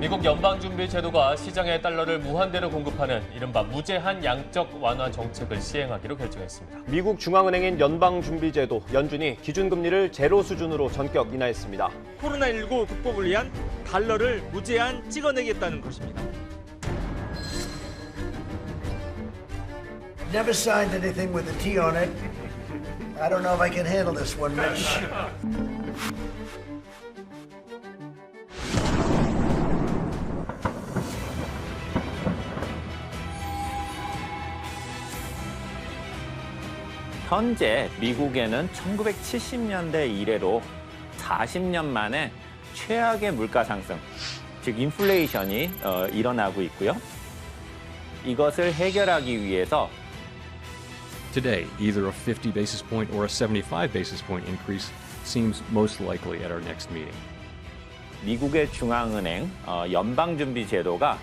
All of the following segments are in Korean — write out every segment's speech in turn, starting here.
미국 연방준비제도가 시장에 달러를 무한대로 공급하는 이른바 무제한 양적 완화 정책을 시행하기로 결정했습니다. 미국 중앙은행인 연방준비제도 연준이 기준금리를 제로 수준으로 전격 인하했습니다. 코로나19 극복을 위한 달러를 무제한 찍어내겠다는 것입니다. Never signed anything with a T on it. I don't know if I can handle this one, Mitch. 현재 미국에는 1970년대 이래로 40년 만에 최악의 물가 상승, 즉 인플레이션이 일어나고 있고요. 이것을 해결하기 위해서 Today, either a 50 basis point or a 75 basis point increase seems most likely at our next meeting. 미국의 중앙은행 연방준비제도가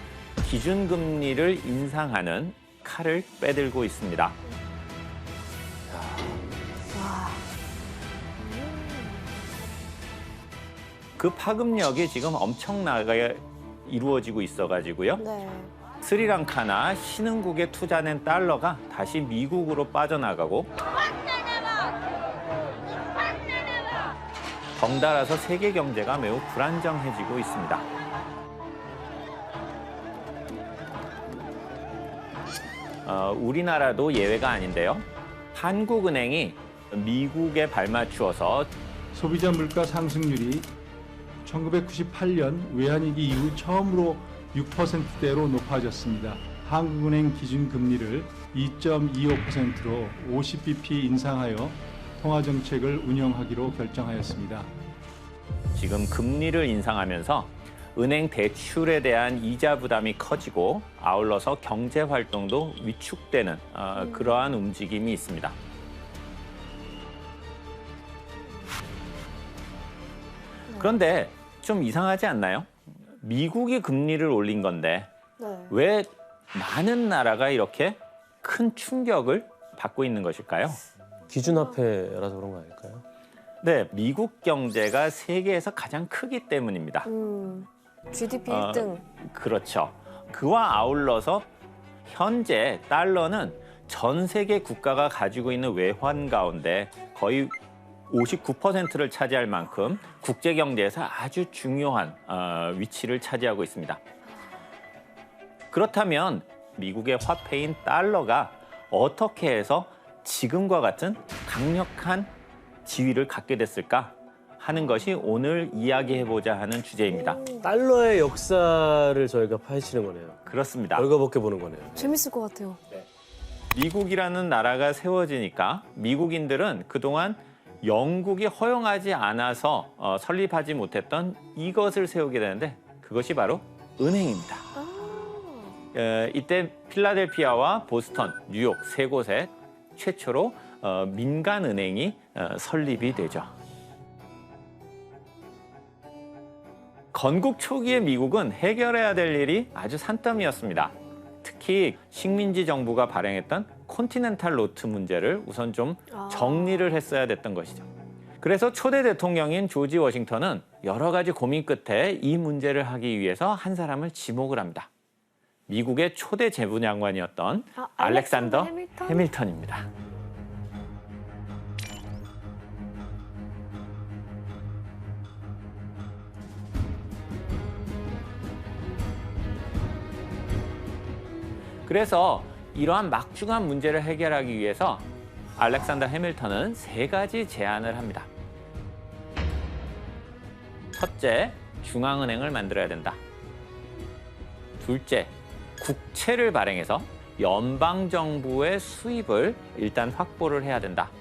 기준금리를 인상하는 칼을 빼들고 있습니다. 그 파급력이 지금 엄청나게 이루어지고 있어가지고요. 네. 스리랑카나 신흥국에 투자된 달러가 다시 미국으로 빠져나가고 덩달아서 세계 경제가 매우 불안정해지고 있습니다. 우리나라도 예외가 아닌데요. 한국은행이 미국에 발맞추어서 소비자 물가 상승률이 1998년 외환위기 이후 처음으로 6%대로 높아졌습니다. 한국은행 기준금리를 2.25%로 50bp 인상하여 통화정책을 운영하기로 결정하였습니다. 지금 금리를 인상하면서 은행 대출에 대한 이자 부담이 커지고 아울러서 경제 활동도 위축되는 그러한 움직임이 있습니다. 그런데 좀 이상하지 않나요? 미국이 금리를 올린 건데 네. 왜 많은 나라가 이렇게 큰 충격을 받고 있는 것일까요? 기준화폐라서 그런 거 아닐까요? 네, 미국 경제가 세계에서 가장 크기 때문입니다. GDP 1등. 그렇죠. 그와 아울러서 현재 달러는 전 세계 국가가 가지고 있는 외환 가운데 거의 59%를 차지할 만큼 국제 경제에서 아주 중요한 위치를 차지하고 있습니다. 그렇다면 미국의 화폐인 달러가 어떻게 해서 지금과 같은 강력한 지위를 갖게 됐을까 하는 것이 오늘 이야기해보자 하는 주제입니다. 달러의 역사를 저희가 파헤치는 거네요. 그렇습니다. 벌거벗게 보는 거네요. 재밌을 것 같아요. 미국이라는 나라가 세워지니까 미국인들은 그동안 영국이 허용하지 않아서 설립하지 못했던 이것을 세우게 되는데 그것이 바로 은행입니다. 이때 필라델피아와 보스턴, 뉴욕 세 곳에 최초로 민간 은행이 설립이 되죠. 건국 초기의 미국은 해결해야 될 일이 아주 산더미였습니다. 특히 식민지 정부가 발행했던 콘티넨탈 노트 문제를 우선 좀 정리를 했어야 됐던 것이죠. 그래서 초대 대통령인 조지 워싱턴은 여러 가지 고민 끝에 이 문제를 하기 위해서 한 사람을 지목을 합니다. 미국의 초대 재무장관이었던 알렉산더 해밀턴입니다. 그래서 이러한 막중한 문제를 해결하기 위해서 알렉산더 해밀턴은 세 가지 제안을 합니다. 첫째, 중앙은행을 만들어야 된다. 둘째, 국채를 발행해서 연방정부의 수입을 일단 확보를 해야 된다.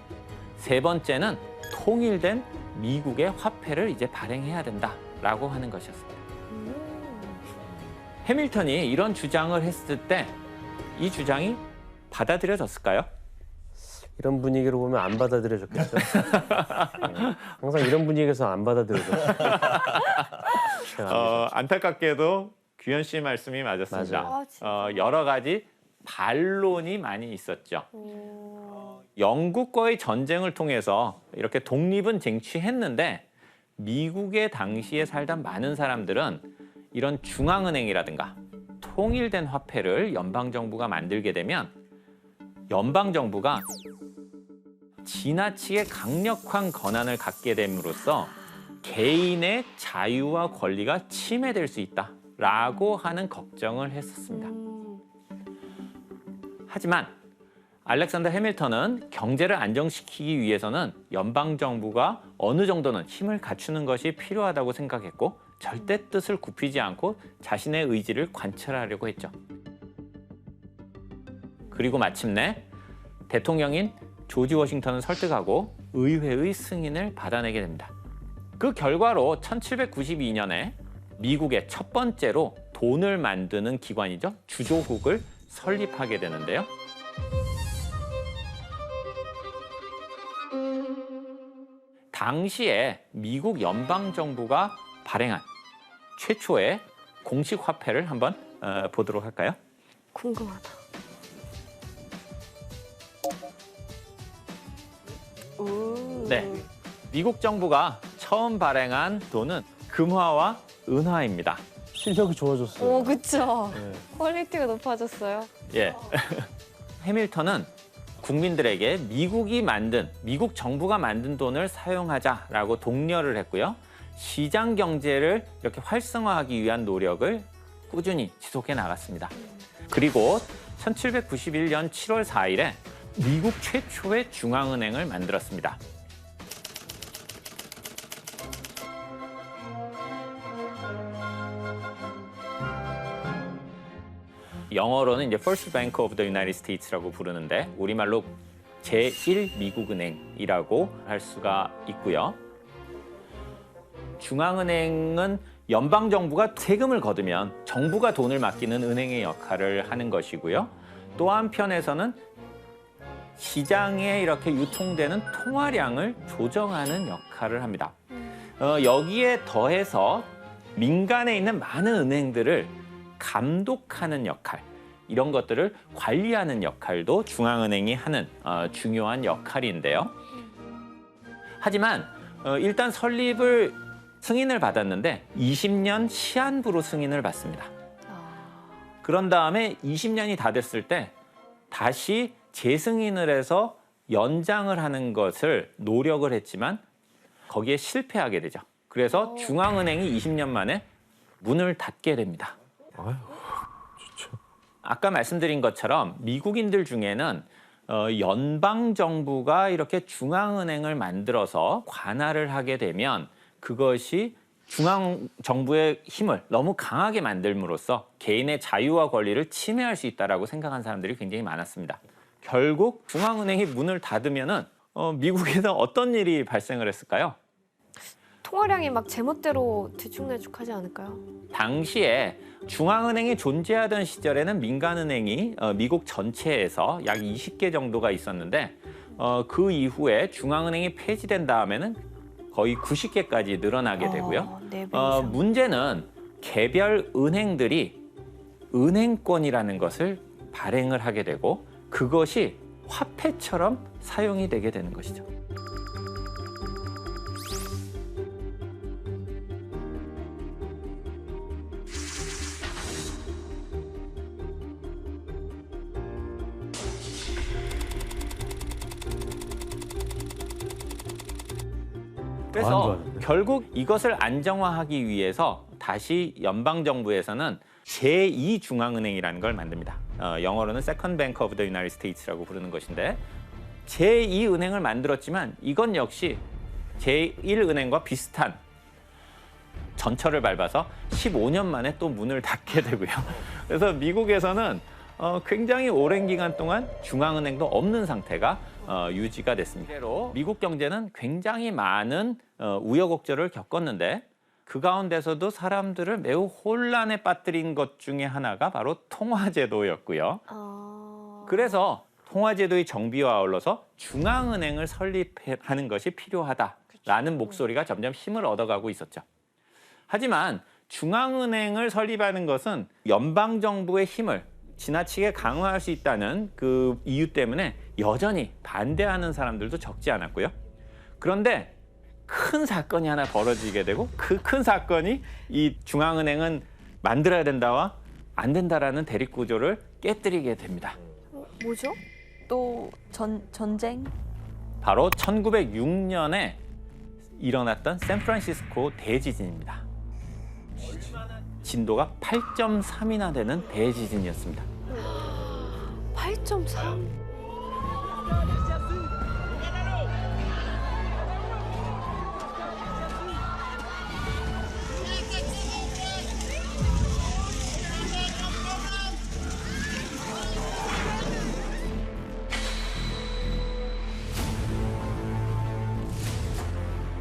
세 번째는 통일된 미국의 화폐를 이제 발행해야 된다라고 하는 것이었습니다. 해밀턴이 이런 주장을 했을 때 이 주장이 받아들여졌을까요? 이런 분위기로 보면 안 받아들여졌겠죠. 항상 이런 분위기에서 안 받아들여졌어요. 안타깝게도 규현 씨 말씀이 맞았습니다. 여러 가지 반론이 많이 있었죠. 영국과의 전쟁을 통해서 이렇게 독립은 쟁취했는데 미국의 당시에 살던 많은 사람들은 이런 중앙은행이라든가 통일된 화폐를 연방정부가 만들게 되면 연방정부가 지나치게 강력한 권한을 갖게 됨으로써 개인의 자유와 권리가 침해될 수 있다라고 하는 걱정을 했었습니다. 하지만 알렉산더 해밀턴은 경제를 안정시키기 위해서는 연방정부가 어느 정도는 힘을 갖추는 것이 필요하다고 생각했고 절대 뜻을 굽히지 않고 자신의 의지를 관철하려고 했죠. 그리고 마침내 대통령인 조지 워싱턴을 설득하고 의회의 승인을 받아내게 됩니다. 그 결과로 1792년에 미국의 첫 번째로 돈을 만드는 기관이죠. 주조국을 설립하게 되는데요. 당시에 미국 연방정부가 발행한 최초의 공식 화폐를 한번 보도록 할까요? 궁금하다. 오. 네, 미국 정부가 처음 발행한 돈은 금화와 은화입니다. 실력이 좋아졌어요. 오, 그쵸. 네. 퀄리티가 높아졌어요. 예. 해밀턴은 국민들에게 미국 정부가 만든 돈을 사용하자라고 독려를 했고요. 시장 경제를 이렇게 활성화하기 위한 노력을 꾸준히 지속해 나갔습니다. 그리고 1791년 7월 4일에 미국 최초의 중앙은행을 만들었습니다. 영어로는 이제 First Bank of the United States라고 부르는데 우리말로 제1미국은행이라고 할 수가 있고요. 중앙은행은 연방정부가 세금을 거두면 정부가 돈을 맡기는 은행의 역할을 하는 것이고요. 또 한편에서는 시장에 이렇게 유통되는 통화량을 조정하는 역할을 합니다. 여기에 더해서 민간에 있는 많은 은행들을 감독하는 역할, 이런 것들을 관리하는 역할도 중앙은행이 하는 중요한 역할인데요. 하지만 일단 설립을 승인을 받았는데 20년 시한부로 승인을 받습니다. 그런 다음에 20년이 다 됐을 때 다시 재승인을 해서 연장을 하는 것을 노력을 했지만 거기에 실패하게 되죠. 그래서 중앙은행이 20년 만에 문을 닫게 됩니다. 아유, 진짜. 아까 말씀드린 것처럼 미국인들 중에는 연방정부가 이렇게 중앙은행을 만들어서 관할을 하게 되면 그것이 중앙정부의 힘을 너무 강하게 만들므로써 개인의 자유와 권리를 침해할 수 있다고 생각한 사람들이 굉장히 많았습니다. 결국 중앙은행이 문을 닫으면은 미국에서 어떤 일이 발생을 했을까요? 통화량이 막 제멋대로 들쭉날쭉하지 않을까요? 당시에 중앙은행이 존재하던 시절에는 민간은행이 미국 전체에서 약 20개 정도가 있었는데 그 이후에 중앙은행이 폐지된 다음에는 거의 90개까지 늘어나게 되고요. 문제는 개별 은행들이 은행권이라는 것을 발행을 하게 되고 그것이 화폐처럼 사용이 되게 되는 것이죠. 그래서 결국 이것을 안정화하기 위해서 다시 연방정부에서는 제2중앙은행이라는 걸 만듭니다. 영어로는 Second Bank of the United States라고 부르는 것인데 제2은행을 만들었지만 이건 역시 제1은행과 비슷한 전철을 밟아서 15년 만에 또 문을 닫게 되고요. 그래서 미국에서는 굉장히 오랜 기간 동안 중앙은행도 없는 상태가 유지가 됐습니다. 미국 경제는 굉장히 많은 우여곡절을 겪었는데 그 가운데서도 사람들을 매우 혼란에 빠뜨린 것 중에 하나가 바로 통화제도였고요. 그래서 통화제도의 정비와 아울러서 중앙은행을 설립하는 것이 필요하다라는 목소리가 점점 힘을 얻어가고 있었죠. 하지만 중앙은행을 설립하는 것은 연방정부의 힘을 지나치게 강화할 수 있다는 그 이유 때문에 여전히 반대하는 사람들도 적지 않았고요. 그런데 큰 사건이 하나 벌어지게 되고 그 큰 사건이 이 중앙은행은 만들어야 된다와 안 된다라는 대립 구조를 깨뜨리게 됩니다. 뭐죠? 또 전쟁? 바로 1906년에 일어났던 샌프란시스코 대지진입니다. 진도가 8.3이나 되는 대지진이었습니다. 8.3?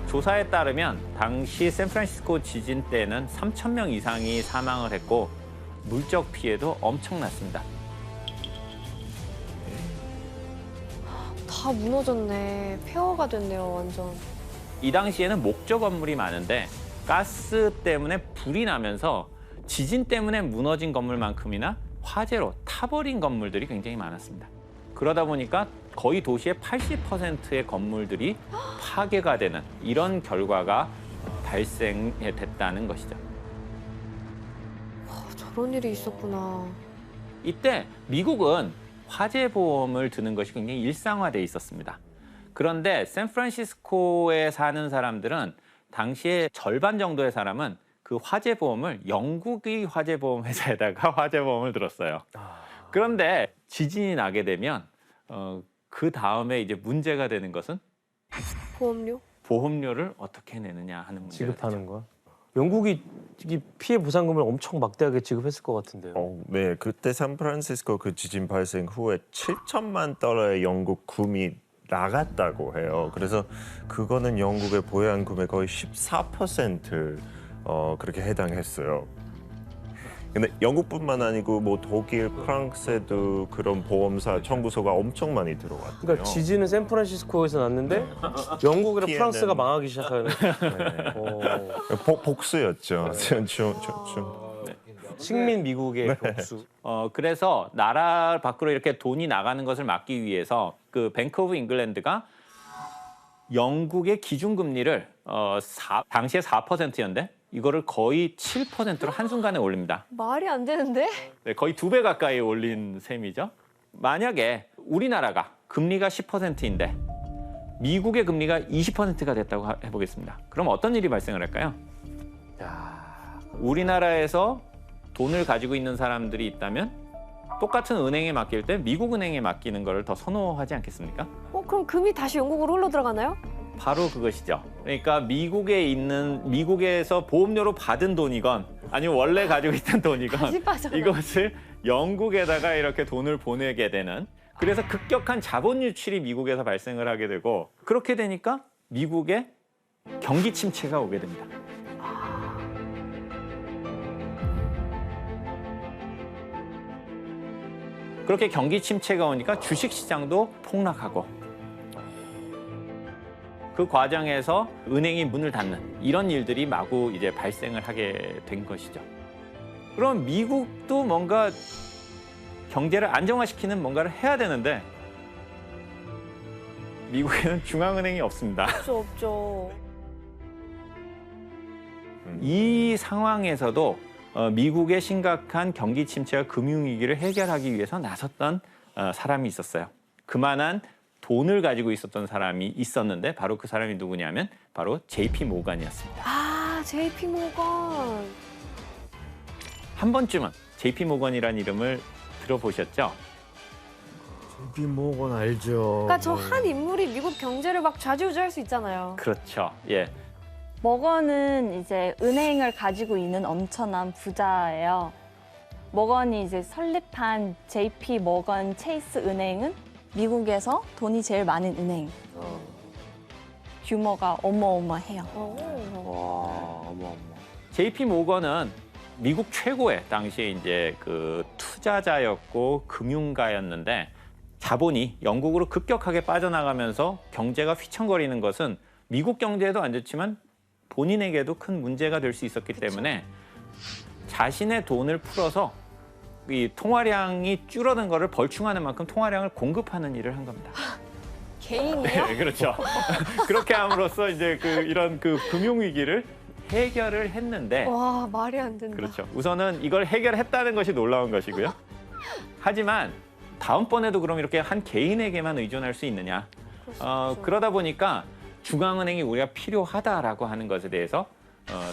조사에 따르면 당시 샌프란시스코 지진 때는 3,000명 이상이 사망을 했고 물적 피해도 엄청났습니다. 다 무너졌네. 폐허가 됐네요, 완전. 이 당시에는 목조 건물이 많은데 가스 때문에 불이 나면서 지진 때문에 무너진 건물만큼이나 화재로 타버린 건물들이 굉장히 많았습니다. 그러다 보니까 거의 도시의 80%의 건물들이 파괴가 되는 이런 결과가 발생됐다는 것이죠. 저런 일이 있었구나. 이때 미국은 화재 보험을 드는 것이 굉장히 일상화돼 있었습니다. 그런데 샌프란시스코에 사는 사람들은 당시에 절반 정도의 사람은 그 화재 보험을 영국의 화재 보험 회사에다가 화재 보험을 들었어요. 그런데 지진이 나게 되면 그 다음에 이제 문제가 되는 것은 보험료? 보험료를 어떻게 내느냐 하는 문제가 지급하는 거야? 영국이 이 피해 보상금을 엄청 막대하게 지급했을 것 같은데요. 네, 그때 샌프란시스코 그 지진 발생 후에 7천만 달러의 영국 금이 나갔다고 해요. 그래서 그거는 영국의 보양금의 거의 14% 그렇게 해당했어요. 근데 영국뿐만 아니고 뭐 독일, 프랑스에도 그런 보험사 청구서가 엄청 많이 들어왔대요. 그러니까 지진은 샌프란시스코에서 났는데 영국이랑 피해는- 프랑스가 망하기 시작하는. 복수였죠. 식민 미국의 복수. 그래서 나라 밖으로 이렇게 돈이 나가는 것을 막기 위해서 그 뱅크 오브 잉글랜드가 영국의 기준금리를 당시에 4%였는데 이거를 거의 7%로 한순간에 올립니다. 말이 안 되는데? 네, 거의 2배 가까이 올린 셈이죠. 만약에 우리나라가 금리가 10%인데 미국의 금리가 20%가 됐다고 해보겠습니다. 그럼 어떤 일이 발생을 할까요? 우리나라에서 돈을 가지고 있는 사람들이 있다면 똑같은 은행에 맡길 때 미국 은행에 맡기는 걸 더 선호하지 않겠습니까? 그럼 금이 다시 영국으로 흘러 들어가나요? 바로 그것이죠. 그러니까 미국에서 보험료로 받은 돈이건 아니면 원래 가지고 있던 돈이건 다시 빠져나. 이것을 영국에다가 이렇게 돈을 보내게 되는, 그래서 급격한 자본 유출이 미국에서 발생을 하게 되고, 그렇게 되니까 미국에 경기 침체가 오게 됩니다. 그렇게 경기 침체가 오니까 주식 시장도 폭락하고, 그 과정에서 은행이 문을 닫는 이런 일들이 마구 이제 발생을 하게 된 것이죠. 그럼 미국도 뭔가 경제를 안정화시키는 뭔가를 해야 되는데 미국에는 중앙은행이 없습니다. 없죠. 이 상황에서도 미국의 심각한 경기 침체와 금융위기를 해결하기 위해서 나섰던 사람이 있었어요. 그만한 돈을 가지고 있었던 사람이 있었는데 바로 그 사람이 누구냐면 바로 JP 모건이었습니다. JP 모건. 한 번쯤은 JP 모건이라는 이름을 들어보셨죠? JP 모건 알죠. 그러니까 저 한 인물이 미국 경제를 막 좌지우지할 수 있잖아요. 그렇죠. 예. 머건은 이제 은행을 가지고 있는 엄청난 부자예요. 머건이 이제 설립한 JP 모건 체이스 은행은 미국에서 돈이 제일 많은 은행. 규모가 어마어마해요. JP 모건은 미국 최고의 당시에 이제 그 투자자였고 금융가였는데, 자본이 영국으로 급격하게 빠져나가면서 경제가 휘청거리는 것은 미국 경제에도 안 좋지만 본인에게도 큰 문제가 될 수 있었기 때문에 자신의 돈을 풀어서 이 통화량이 줄어든 거를 벌충하는 만큼 통화량을 공급하는 일을 한 겁니다. 개인이요? 네, 그렇죠. 그렇게 함으로써 이제 이런 금융 위기를 해결을 했는데 와, 말이 안 된다. 그렇죠. 우선은 이걸 해결했다는 것이 놀라운 것이고요. 하지만 다음번에도 그럼 이렇게 한 개인에게만 의존할 수 있느냐? 그러다 보니까 중앙은행이 우리가 필요하다라고 하는 것에 대해서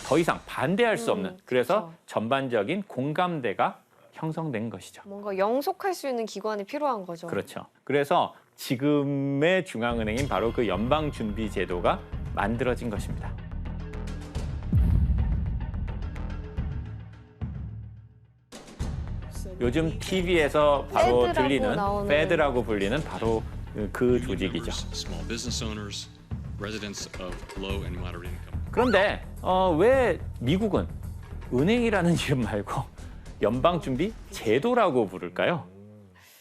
더 이상 반대할 수 없는 그래서 그렇죠. 전반적인 공감대가 형성된 것이죠. 뭔가 영속할 수 있는 기관이 필요한 거죠. 그렇죠. 그래서 지금의 중앙은행인 바로 그 연방준비제도가 만들어진 것입니다. 요즘 TV에서 바로 페드라고 들리는 나오는. 페드라고 불리는 바로 그 조직이죠. Small business owners, residents of low and moderate income. 그런데 왜 미국은 은행이라는 이름 말고 연방준비제도라고 부를까요?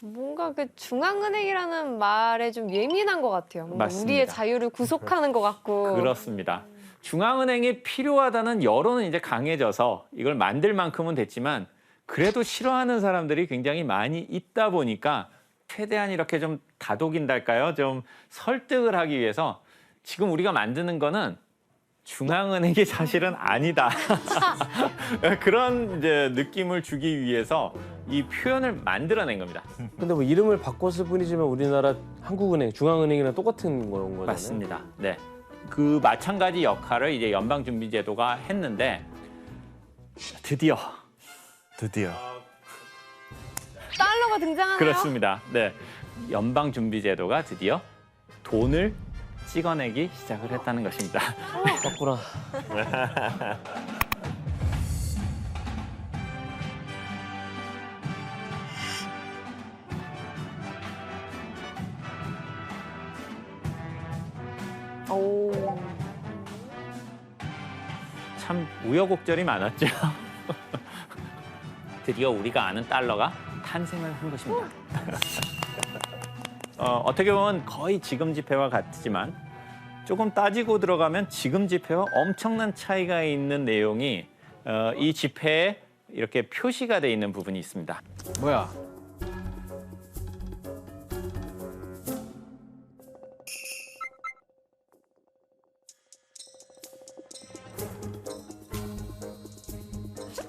뭔가 그 중앙은행이라는 말에 좀 예민한 것 같아요. 뭔가 맞습니다. 우리의 자유를 구속하는 것 같고. 그렇습니다. 중앙은행이 필요하다는 여론은 이제 강해져서 이걸 만들 만큼은 됐지만 그래도 싫어하는 사람들이 굉장히 많이 있다 보니까 최대한 이렇게 좀 다독인달까요? 좀 설득을 하기 위해서 지금 우리가 만드는 거는 중앙은행이 사실은 아니다. 그런 이제 느낌을 주기 위해서 이 표현을 만들어낸 겁니다. 근데 뭐 이름을 바꿨을 뿐이지만 우리나라 한국은행, 중앙은행이랑 똑같은 거잖아요. 맞습니다. 네. 그 마찬가지 역할을 이제 연방준비제도가 했는데 드디어 달러가 등장하나요? 그렇습니다. 네. 연방준비제도가 드디어 돈을 찍어내기 시작을 했다는 것입니다. 맞구나. 오. 참 우여곡절이 많았죠. 드디어 우리가 아는 달러가 탄생을 한 것입니다. 어떻게 보면 거의 지금 지폐와 같지만 조금 따지고 들어가면 지금 지폐와 엄청난 차이가 있는 내용이 이 지폐에 이렇게 표시가 돼 있는 부분이 있습니다. 뭐야?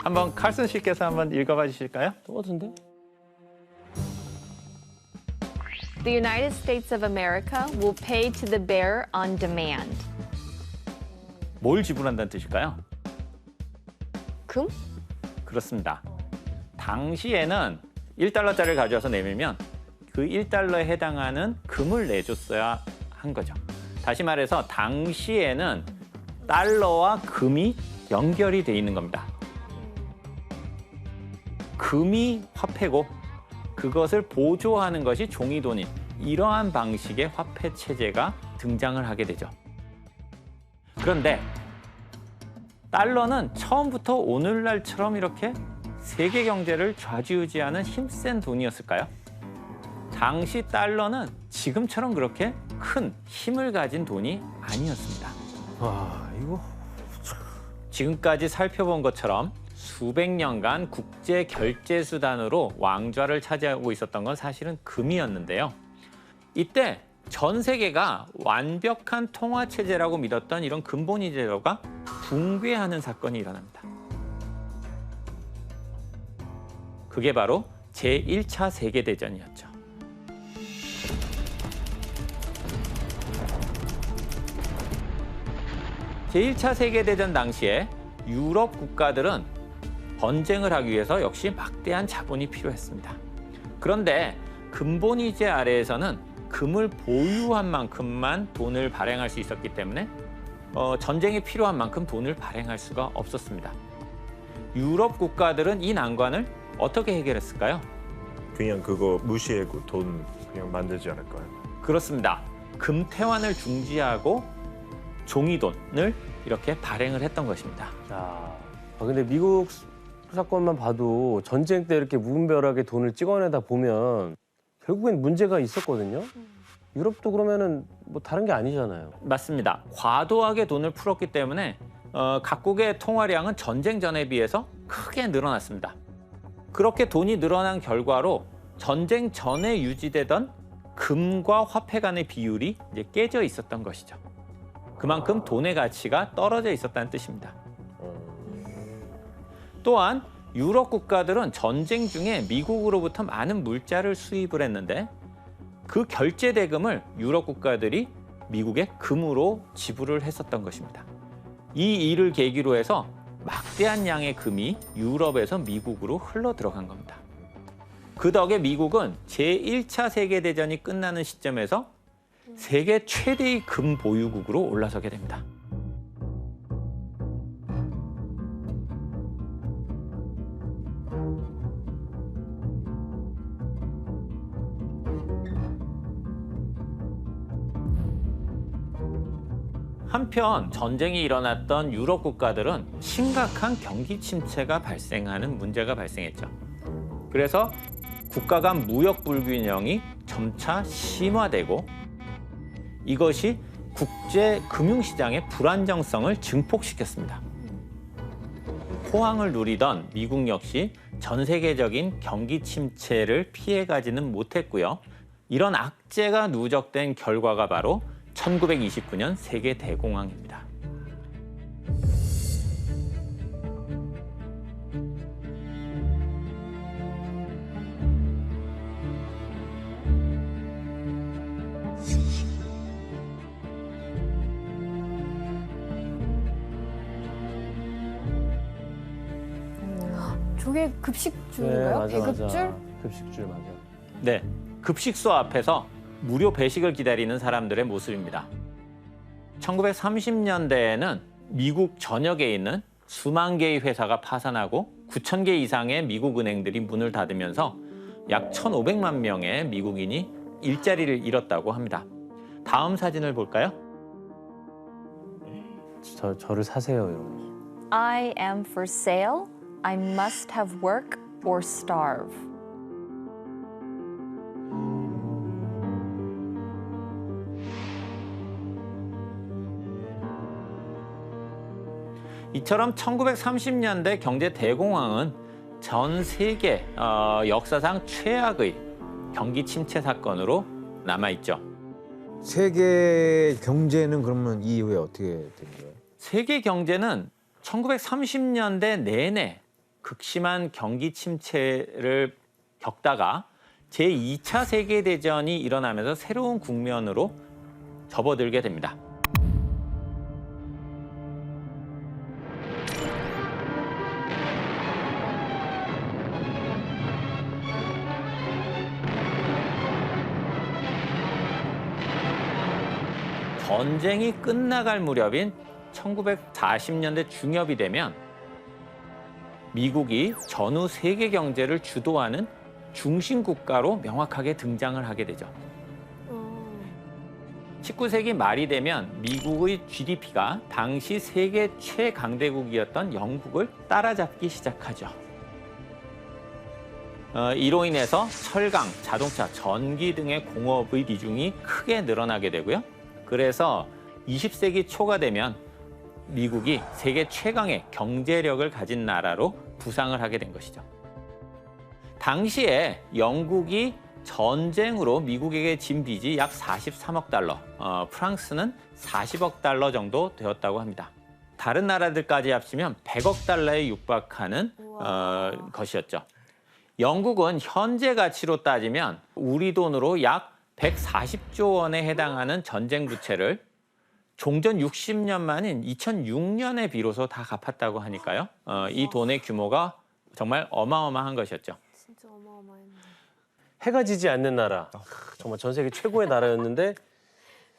한번 칼슨 씨께서 한번 읽어봐 주실까요? 똑같은데? The United States of America will pay to the bearer on demand. 뭘 지불한다는 뜻일까요? 금? 그렇습니다. 당시에는 1달러짜리를 가져와서 내밀면 그 1달러에 해당하는 금을 내줬어야 한 거죠. 다시 말해서 당시에는 달러와 금이 연결이 돼 있는 겁니다. 금이 화폐고 그것을 보조하는 것이 종이돈인 이러한 방식의 화폐 체제가 등장을 하게 되죠. 그런데 달러는 처음부터 오늘날처럼 이렇게 세계 경제를 좌지우지하는 힘센 돈이었을까요? 당시 달러는 지금처럼 그렇게 큰 힘을 가진 돈이 아니었습니다. 와, 이거 지금까지 살펴본 것처럼 수백 년간 국제 결제 수단으로 왕좌를 차지하고 있었던 건 사실은 금이었는데요. 이때 전 세계가 완벽한 통화 체제라고 믿었던 이런 금본위 제도가 붕괴하는 사건이 일어납니다. 그게 바로 제1차 세계대전이었죠. 제1차 세계대전 당시에 유럽 국가들은 전쟁을 하기 위해서 역시 막대한 자본이 필요했습니다. 그런데 금본위제 아래에서는 금을 보유한 만큼만 돈을 발행할 수 있었기 때문에 전쟁이 필요한 만큼 돈을 발행할 수가 없었습니다. 유럽 국가들은 이 난관을 어떻게 해결했을까요? 그냥 그거 무시하고 돈 그냥 만들지 않을까요? 그렇습니다. 금태환을 중지하고 종이돈을 이렇게 발행을 했던 것입니다. 야, 근데 미국 사건만 봐도 전쟁 때 이렇게 무분별하게 돈을 찍어내다 보면 결국엔 문제가 있었거든요. 유럽도 그러면은 뭐 다른 게 아니잖아요. 맞습니다. 과도하게 돈을 풀었기 때문에 각국의 통화량은 전쟁 전에 비해서 크게 늘어났습니다. 그렇게 돈이 늘어난 결과로 전쟁 전에 유지되던 금과 화폐 간의 비율이 이제 깨져 있었던 것이죠. 그만큼 돈의 가치가 떨어져 있었다는 뜻입니다. 또한 유럽 국가들은 전쟁 중에 미국으로부터 많은 물자를 수입을 했는데 그 결제 대금을 유럽 국가들이 미국에 금으로 지불을 했었던 것입니다. 이 일을 계기로 해서 막대한 양의 금이 유럽에서 미국으로 흘러 들어간 겁니다. 그 덕에 미국은 제1차 세계대전이 끝나는 시점에서 세계 최대의 금 보유국으로 올라서게 됩니다. 한편 전쟁이 일어났던 유럽 국가들은 심각한 경기 침체가 발생하는 문제가 발생했죠. 그래서 국가 간 무역 불균형이 점차 심화되고 이것이 국제 금융시장의 불안정성을 증폭시켰습니다. 호황을 누리던 미국 역시 전 세계적인 경기 침체를 피해가지는 못했고요. 이런 악재가 누적된 결과가 바로 1929년 세계 대공황입니다. 저게 급식줄인가요? 배급줄? 급식줄 맞아. 네, 급식소 앞에서 무료 배식을 기다리는 사람들의 모습입니다. 1930년대에는 미국 전역에 있는 수만 개의 회사가 파산하고 9천 개 이상의 미국 은행들이 문을 닫으면서 약 1,500만 명의 미국인이 일자리를 잃었다고 합니다. 다음 사진을 볼까요? 저를 사세요, 이러면서. I am for sale. I must have work or starve. 이처럼 1930년대 경제 대공황은 전 세계 역사상 최악의 경기 침체 사건으로 남아있죠. 세계 경제는 그러면 이후에 어떻게 된 거예요? 세계 경제는 1930년대 내내 극심한 경기 침체를 겪다가 제2차 세계대전이 일어나면서 새로운 국면으로 접어들게 됩니다. 전쟁이 끝나갈 무렵인 1940년대 중엽이 되면 미국이 전후 세계 경제를 주도하는 중심 국가로 명확하게 등장을 하게 되죠. 19세기 말이 되면 미국의 GDP가 당시 세계 최강대국이었던 영국을 따라잡기 시작하죠. 이로 인해서 철강, 자동차, 전기 등의 공업의 비중이 크게 늘어나게 되고요. 그래서 20세기 초가 되면 미국이 세계 최강의 경제력을 가진 나라로 부상을 하게 된 것이죠. 당시에 영국이 전쟁으로 미국에게 진 빚이 약 43억 달러, 프랑스는 40억 달러 정도 되었다고 합니다. 다른 나라들까지 합치면 100억 달러에 육박하는 것이었죠. 영국은 현재 가치로 따지면 우리 돈으로 약 140조 원에 해당하는 전쟁 부채를 종전 60년 만인 2006년에 비로소 다 갚았다고 하니까요. 이 돈의 규모가 정말 어마어마한 것이었죠. 진짜 어마어마했네. 해가 지지 않는 나라. 정말 전 세계 최고의 나라였는데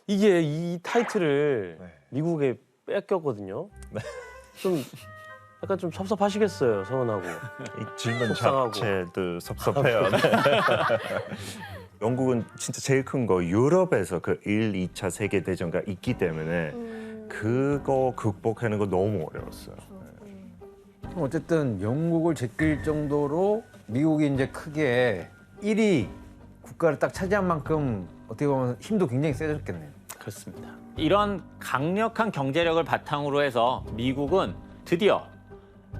이게 이 타이틀을 미국에 뺏겼거든요. 좀 약간 좀 섭섭하시겠어요, 서운하고. 이 질문 속상하고. 자체도 섭섭해요. 영국은 진짜 제일 큰 거 유럽에서 그 1, 2차 세계대전가 있기 때문에 그거 극복하는 거 너무 어려웠어요. 어쨌든 영국을 제낄 정도로 미국이 이제 크게 1위 국가를 딱 차지한 만큼 어떻게 보면 힘도 굉장히 세졌겠네요. 그렇습니다. 이런 강력한 경제력을 바탕으로 해서 미국은 드디어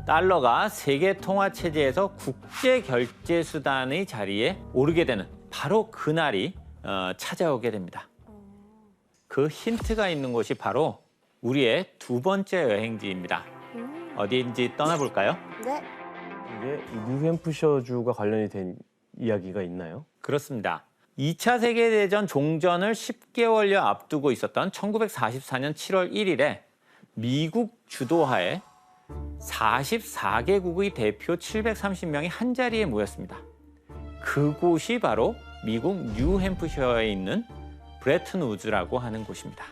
달러가 세계 통화 체제에서 국제 결제 수단의 자리에 오르게 되는 바로 그날이 찾아오게 됩니다. 그 힌트가 있는 곳이 바로 우리의 두 번째 여행지입니다. 어디인지 떠나볼까요? 네. 이게 이 뉴햄프셔주가 관련이 된 이야기가 있나요? 그렇습니다. 2차 세계대전 종전을 10개월여 앞두고 있었던 1944년 7월 1일에 미국 주도하에 44개국의 대표 730명이 한자리에 모였습니다. 그곳이 바로 미국 뉴햄프셔에 있는 브레튼 우즈라고 하는 곳입니다.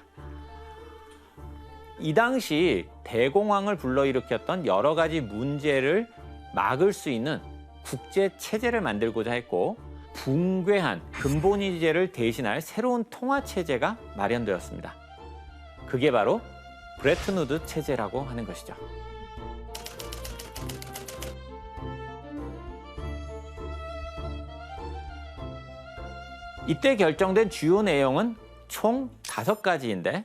이 당시 대공황을 불러일으켰던 여러 가지 문제를 막을 수 있는 국제 체제를 만들고자 했고, 붕괴한 근본위제를 대신할 새로운 통화 체제가 마련되었습니다. 그게 바로 브레튼 우드 체제라고 하는 것이죠. 이때 결정된 주요 내용은 총 5가지인데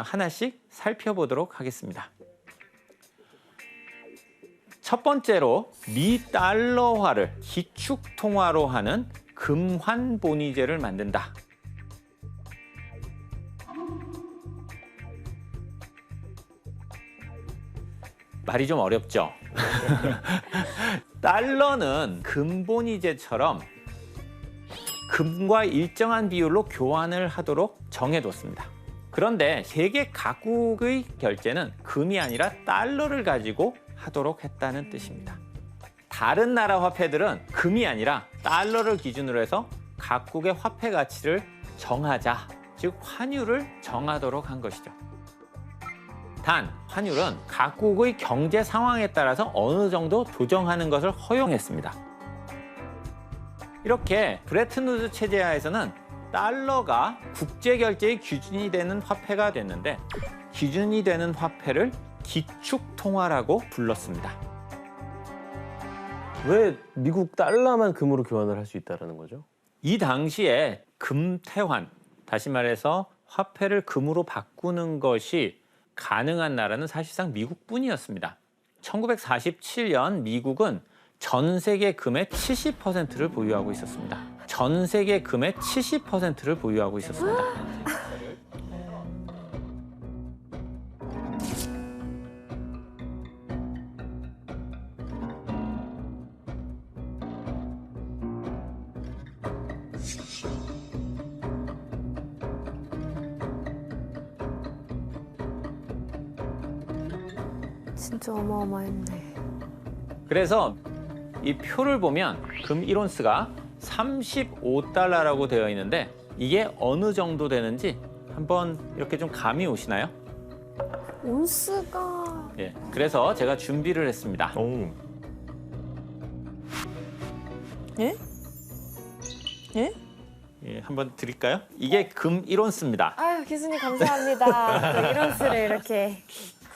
하나씩 살펴보도록 하겠습니다. 첫 번째로 미 달러화를 기축 통화로 하는 금환 본위제를 만든다. 말이 좀 어렵죠? 달러는 금본위제처럼 금과 일정한 비율로 교환을 하도록 정해뒀습니다. 그런데 세계 각국의 결제는 금이 아니라 달러를 가지고 하도록 했다는 뜻입니다. 다른 나라 화폐들은 금이 아니라 달러를 기준으로 해서 각국의 화폐 가치를 정하자, 즉 환율을 정하도록 한 것이죠. 단, 환율은 각국의 경제 상황에 따라서 어느 정도 조정하는 것을 허용했습니다. 이렇게 브레튼 우드 체제 하에서는 달러가 국제 결제의 기준이 되는 화폐가 됐는데, 기준이 되는 화폐를 기축 통화라고 불렀습니다. 왜 미국 달러만 금으로 교환을 할 수 있다는 거죠? 이 당시에 금태환, 다시 말해서 화폐를 금으로 바꾸는 것이 가능한 나라는 사실상 미국뿐이었습니다. 1947년 미국은 전 세계 금의 70%를 보유하고 있었습니다. 전 세계 금의 70%를 보유하고 있었습니다. 진짜 어마어마했네. 그래서 이 표를 보면 금 1온스가 35달러라고 되어 있는데, 이게 어느 정도 되는지 한번 이렇게 좀 감이 오시나요? 온스가... 예, 그래서 제가 준비를 했습니다. 예? 예? 예, 한번 드릴까요? 이게 금 1온스입니다. 아유, 교수님 감사합니다. 또 이런 수를 이렇게.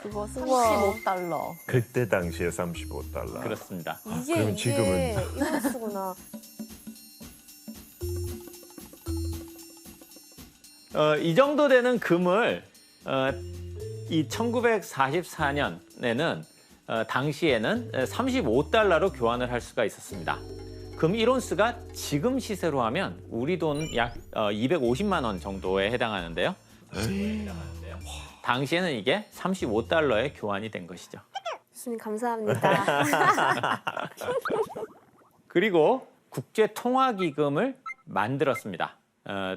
그거 35달러. 그때 당시에 35달러. 그렇습니다. 그럼 지금은 이런 수구나. 이 정도 되는 금을 이 1944년에는 당시에는 35달러로 교환을 할 수가 있었습니다. 금 1온스가 지금 시세로 하면 우리 돈 약 250만 원 정도에 해당하는데요. 당시에는 이게 35달러에 교환이 된 것이죠. 교수님 감사합니다. 그리고 국제통화기금을 만들었습니다.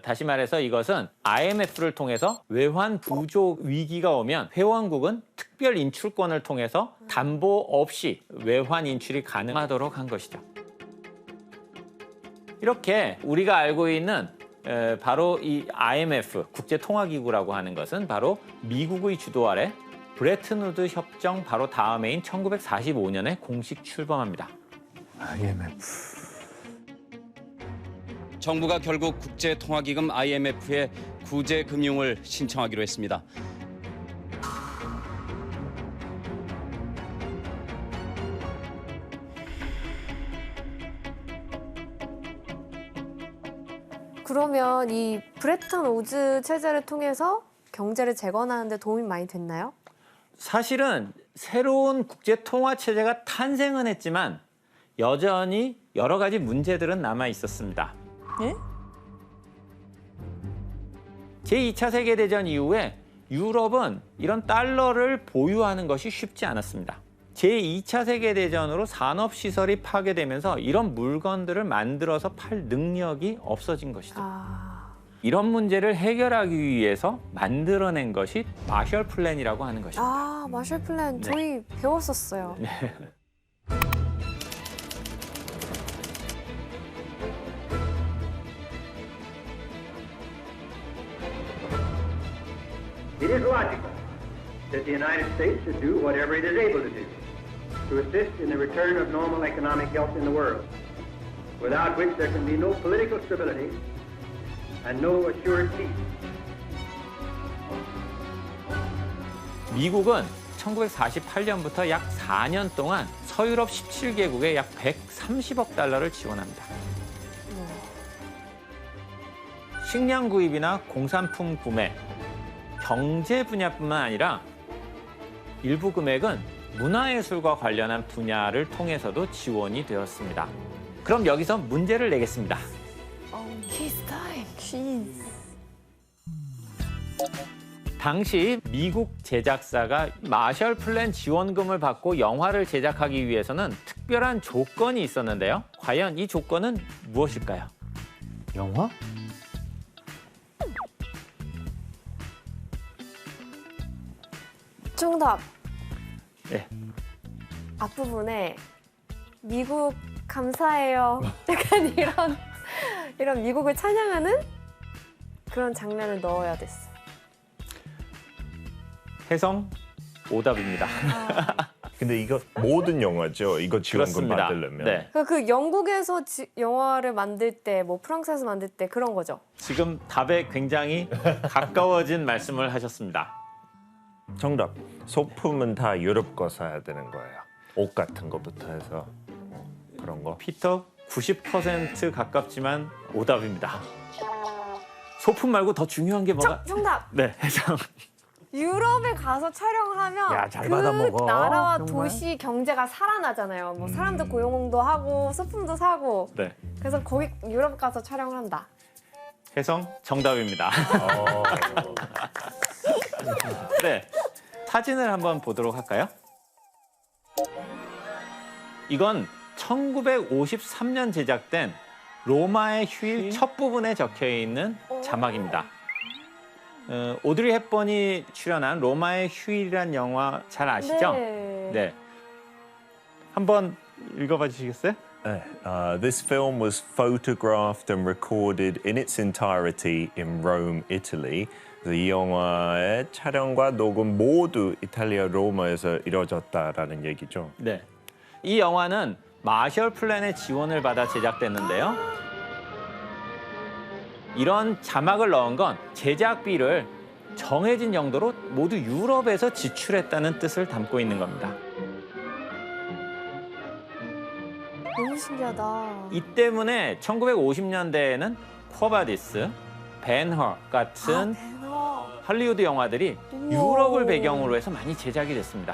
다시 말해서 이것은 IMF를 통해서 외환 부족 위기가 오면 회원국은 특별 인출권을 통해서 담보 없이 외환 인출이 가능하도록 한 것이죠. 이렇게 우리가 알고 있는 바로 이 IMF, 국제통화기구라고 하는 것은 바로 미국의 주도 아래 브레튼 우드 협정 바로 다음해인 1945년에 공식 출범합니다. IMF. 정부가 결국 국제통화기금 IMF에 구제 금융을 신청하기로 했습니다. 그러면 이 브레튼 우즈 체제를 통해서 경제를 재건하는 데 도움이 많이 됐나요? 사실은 새로운 국제통화 체제가 탄생은 했지만 여전히 여러 가지 문제들은 남아 있었습니다. 예? 제2차 세계대전 이후에 유럽은 이런 달러를 보유하는 것이 쉽지 않았습니다. 제2차 세계대전으로 산업시설이 파괴되면서 이런 물건들을 만들어서 팔 능력이 없어진 것이죠. 이런 문제를 해결하기 위해서 만들어낸 것이 마셜 플랜이라고 하는 것입니다. 아, 마셜 플랜 저희 배웠었어요. It is logical that the United States should do whatever it is able to do to assist in the return of normal economic health in the world, without which there can be no political stability and no assured peace. 미국은 1948년부터 약 4년 동안 서유럽 17개국에 약 130억 달러를 지원합니다. 식량 구입이나 공산품 구매, 경제 분야뿐만 아니라 일부 금액은 문화예술과 관련한 분야를 통해서도 지원이 되었습니다. 그럼 여기서 문제를 내겠습니다. 퀴즈 타임. 퀴즈. 당시 미국 제작사가 마셜 플랜 지원금을 받고 영화를 제작하기 위해서는 특별한 조건이 있었는데요. 과연 이 조건은 무엇일까요? 영화? 정답. 네. 앞부분에 미국 감사해요. 약간 이런 미국을 찬양하는 그런 장면을 넣어야 됐어. 혜성 오답입니다. 근데 이거 모든 영화죠. 이거 지원금 그렇습니다. 받으려면. 네. 그 영국에서 영화를 만들 때, 뭐 프랑스에서 만들 때 그런 거죠. 지금 답에 굉장히 가까워진 말씀을 하셨습니다. 정답. 소품은 다 유럽 거 사야 되는 거예요. 옷 같은 거부터 해서 그런 거. 피터 90% 가깝지만 오답입니다. 소품 말고 더 중요한 게 뭐가? 정답. 네, 혜성. 유럽에 가서 촬영하면 야, 잘 그 받아먹어. 나라와 정말? 도시 경제가 살아나잖아요. 뭐 사람들 고용도 하고 소품도 사고. 네, 그래서 거기 유럽 가서 촬영을 한다. 혜성 정답입니다. 네, 사진을 한번 보도록 할까요? 이건 1953년 제작된 로마의 휴일 첫 부분에 적혀 있는 자막입니다. 오드리 헵번이 출연한 로마의 휴일이란 영화 잘 아시죠? 네. 한번 읽어봐 주시겠어요? This film was photographed and recorded in its entirety in Rome, Italy. 이 영화의 촬영과 녹음 모두 이탈리아 로마에서 이루어졌다라는 얘기죠. 네. 이 영화는 마셜 플랜의 지원을 받아 제작됐는데요. 이런 자막을 넣은 건 제작비를 정해진 정도로 모두 유럽에서 지출했다는 뜻을 담고 있는 겁니다. 너무 신기하다. 이 때문에 1950년대에는 쿼바디스, 벤허 같은 할리우드 영화들이 유럽을 배경으로 해서 많이 제작이 됐습니다.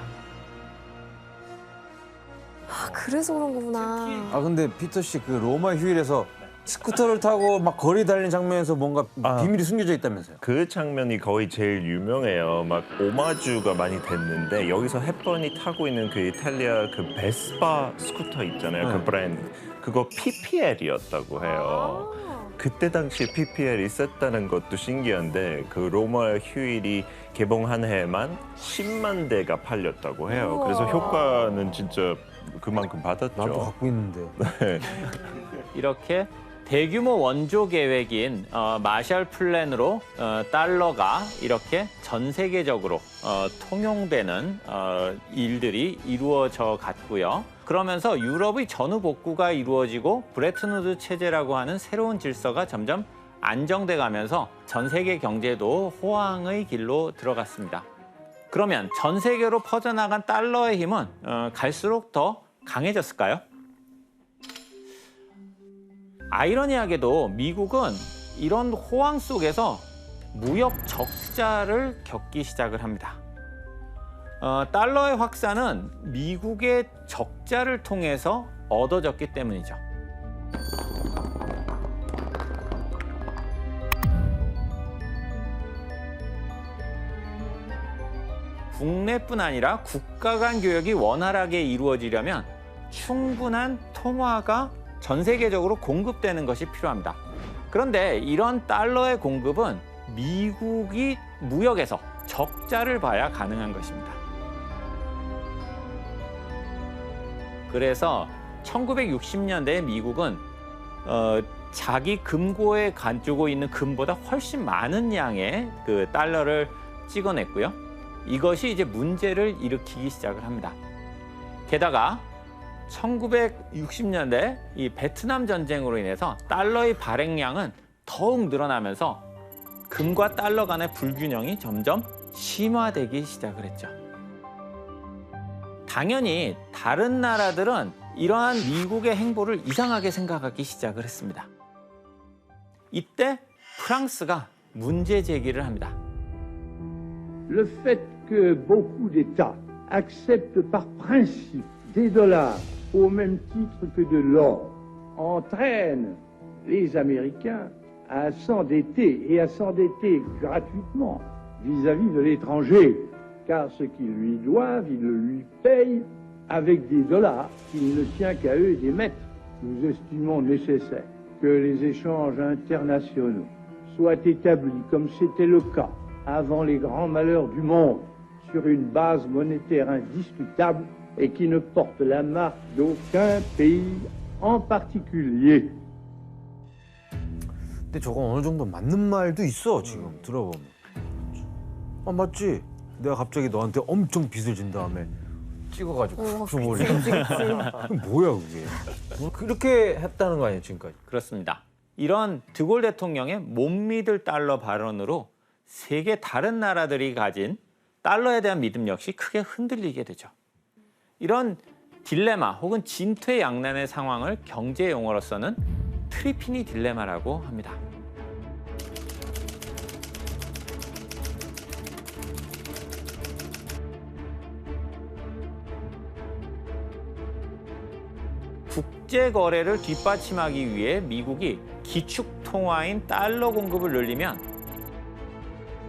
아, 그래서 그런 거구나. 아 근데 피터 씨 그 로마 휴일에서 스쿠터를 타고 막 거리 달리는 장면에서 뭔가 비밀이 숨겨져 있다면서요? 그 장면이 거의 제일 유명해요. 막 오마주가 많이 됐는데 여기서 헵번이 타고 있는 그 이탈리아 그 베스파 스쿠터 있잖아요. 그 브랜드. 그거 PPL이었다고 해요. 그때 당시에 PPL 있었다는 것도 신기한데 그 로마 휴일이 개봉한 해에만 10만 대가 팔렸다고 해요. 그래서 효과는 진짜 그만큼 받았죠. 나도 갖고 있는데. 네. 이렇게 대규모 원조 계획인 마셜 플랜으로 달러가 이렇게 전 세계적으로 통용되는 일들이 이루어져 갔고요. 그러면서 유럽의 전후 복구가 이루어지고 브레튼 우드 체제라고 하는 새로운 질서가 점점 안정돼 가면서 전 세계 경제도 호황의 길로 들어갔습니다. 그러면 전 세계로 퍼져나간 달러의 힘은 갈수록 더 강해졌을까요? 아이러니하게도 미국은 이런 호황 속에서 무역 적자를 겪기 시작을 합니다. 달러의 확산은 미국의 적자를 통해서 얻어졌기 때문이죠. 국내뿐 아니라 국가 간 교역이 원활하게 이루어지려면 충분한 통화가 전 세계적으로 공급되는 것이 필요합니다. 그런데 이런 달러의 공급은 미국이 무역에서 적자를 봐야 가능한 것입니다. 그래서 1960년대에 미국은 자기 금고에 가지고 있는 금보다 훨씬 많은 양의 그 달러를 찍어냈고요. 이것이 이제 문제를 일으키기 시작을 합니다. 게다가 1960년대 이 베트남 전쟁으로 인해서 달러의 발행량은 더욱 늘어나면서 금과 달러 간의 불균형이 점점 심화되기 시작을 했죠. 당연히 다른 나라들은 이러한 미국의 행보를 이상하게 생각하기 시작을 했습니다. 이때 프랑스가 문제 제기를 합니다. Le fait que beaucoup d'États acceptent par principe des dollars au même titre que de l'or entraîne les Américains à s'endetter et à s'endetter gratuitement vis-à-vis de l'étranger, car ce qu'ils lui doivent, ils le lui payent avec des dollars qu'il ne tient qu'à eux d'émettre. Nous estimons nécessaire que les échanges internationaux soient établis comme c'était le cas avant les grands malheurs du monde, sur une base monétaire indiscutable et qui ne porte la marque d'aucun pays en particulier. 근데 저건 어느 정도 맞는 말도 있어, 지금 들어보면. 아, 맞지? 내가 갑자기 너한테 엄청 빚을 진 다음에 찍어가지고 줘버리고. 뭐야, 그게. 그렇게 했다는 거 아니에요, 지금까지? 그렇습니다. 이런 드골 대통령의 못 믿을 달러 발언으로 세계 다른 나라들이 가진 달러에 대한 믿음 역시 크게 흔들리게 되죠. 이런 딜레마 혹은 진퇴양난의 상황을 경제 용어로서는 트리피니 딜레마라고 합니다. 국제 거래를 뒷받침하기 위해 미국이 기축 통화인 달러 공급을 늘리면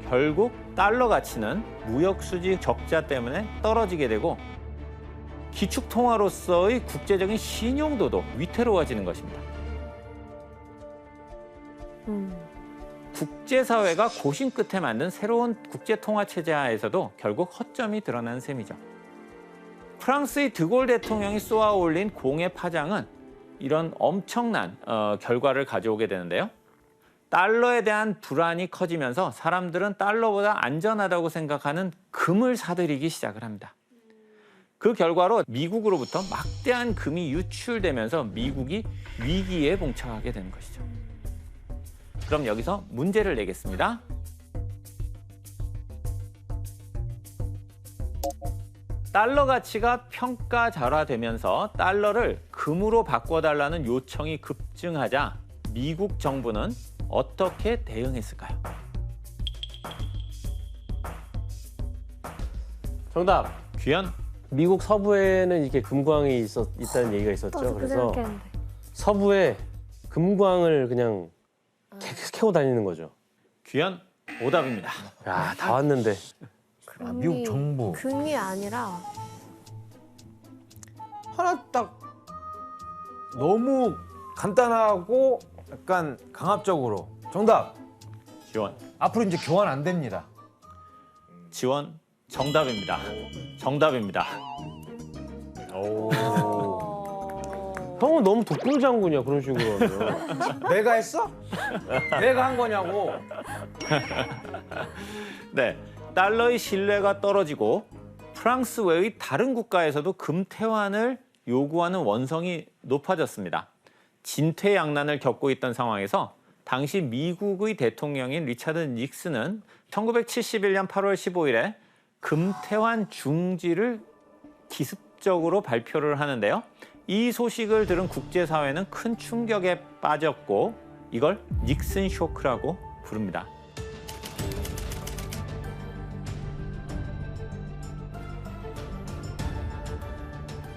결국 달러 가치는 무역 수지 적자 때문에 떨어지게 되고 기축 통화로서의 국제적인 신용도도 위태로워지는 것입니다. 국제사회가 고심 끝에 만든 새로운 국제통화 체제 하에서도 결국 허점이 드러나는 셈이죠. 프랑스의 드골 대통령이 쏘아 올린 공의 파장은 이런 엄청난 결과를 가져오게 되는데요. 달러에 대한 불안이 커지면서 사람들은 달러보다 안전하다고 생각하는 금을 사들이기 시작을 합니다. 그 결과로 미국으로부터 막대한 금이 유출되면서 미국이 위기에 봉착하게 되는 것이죠. 그럼 여기서 문제를 내겠습니다. 달러 가치가 평가절하되면서 달러를 금으로 바꿔달라는 요청이 급증하자 미국 정부는 어떻게 대응했을까요? 정답. 규현. 미국 서부에는 이렇게 금광이 있다는 얘기가 있었죠. 그래서 서부에 금광을 그냥 캐고 다니는 거죠. 규현. 오답입니다. 야, 다 왔는데. 미국 정부. 금이 아니라 하나 딱 너무 간단하고 약간 강압적으로. 정답. 지원. 앞으로 이제 교환 안 됩니다. 지원. 정답입니다. 정답입니다. 오. 형은 너무 독불장군이야, 그런 식으로 하면. 내가 했어? 내가 한 거냐고. 네, 달러의 신뢰가 떨어지고 프랑스 외의 다른 국가에서도 금 퇴환을 요구하는 원성이 높아졌습니다. 진퇴양난을 겪고 있던 상황에서 당시 미국의 대통령인 리차드 닉슨은 1971년 8월 15일에 금 퇴환 중지를 기습적으로 발표를 하는데요. 이 소식을 들은 국제사회는 큰 충격에 빠졌고 이걸 닉슨 쇼크라고 부릅니다.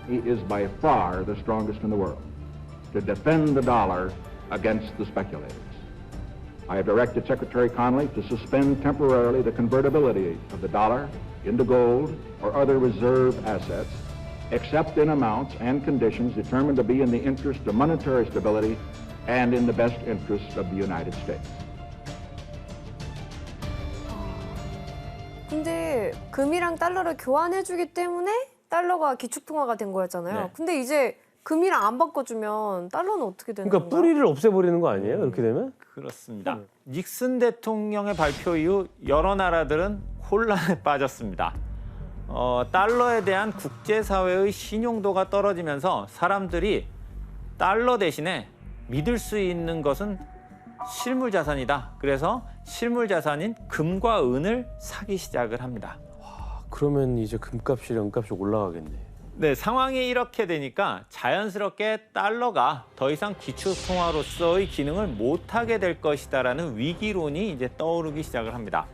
He is by far the strongest in the world to defend the dollar against the speculators. I have directed Secretary Connally to suspend temporarily the convertibility of the dollar into gold or other reserve assets, except in amounts and conditions determined to be in the interest of monetary stability and in the best interest of the United States. 근데 금이랑 달러를 교환해주기 때문에 달러가 기축통화가 된 거였잖아요. 네. 근데 이제 금이랑 안 바꿔주면 달러는 어떻게 되는 그러니까 건가요? 뿌리를 없애버리는 거 아니에요? 이렇게 되면? 그렇습니다. 닉슨 대통령의 발표 이후 여러 나라들은 혼란에 빠졌습니다. 달러에 대한 국제사회의 신용도가 떨어지면서 사람들이 달러 대신에 믿을 수 있는 것은 실물 자산이다. 그래서 실물 자산인 금과 은을 사기 시작을 합니다. 그러면 이제 금값이 은값이 올라가겠네. 네, 상황이 이렇게 되니까 자연스럽게 달러가 더 이상 기축통화로서의 기능을 못하게 될 것이다라는 위기론이 이제 떠오르기 시작을 합니다.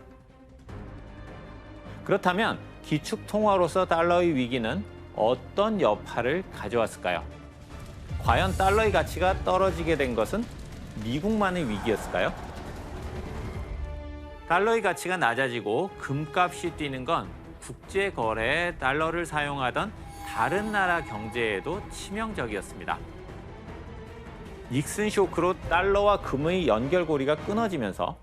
그렇다면 기축통화로서 달러의 위기는 어떤 여파를 가져왔을까요? 과연 달러의 가치가 떨어지게 된 것은 미국만의 위기였을까요? 달러의 가치가 낮아지고 금값이 뛰는 건 국제거래에 달러를 사용하던 다른 나라 경제에도 치명적이었습니다. 닉슨 쇼크로 달러와 금의 연결고리가 끊어지면서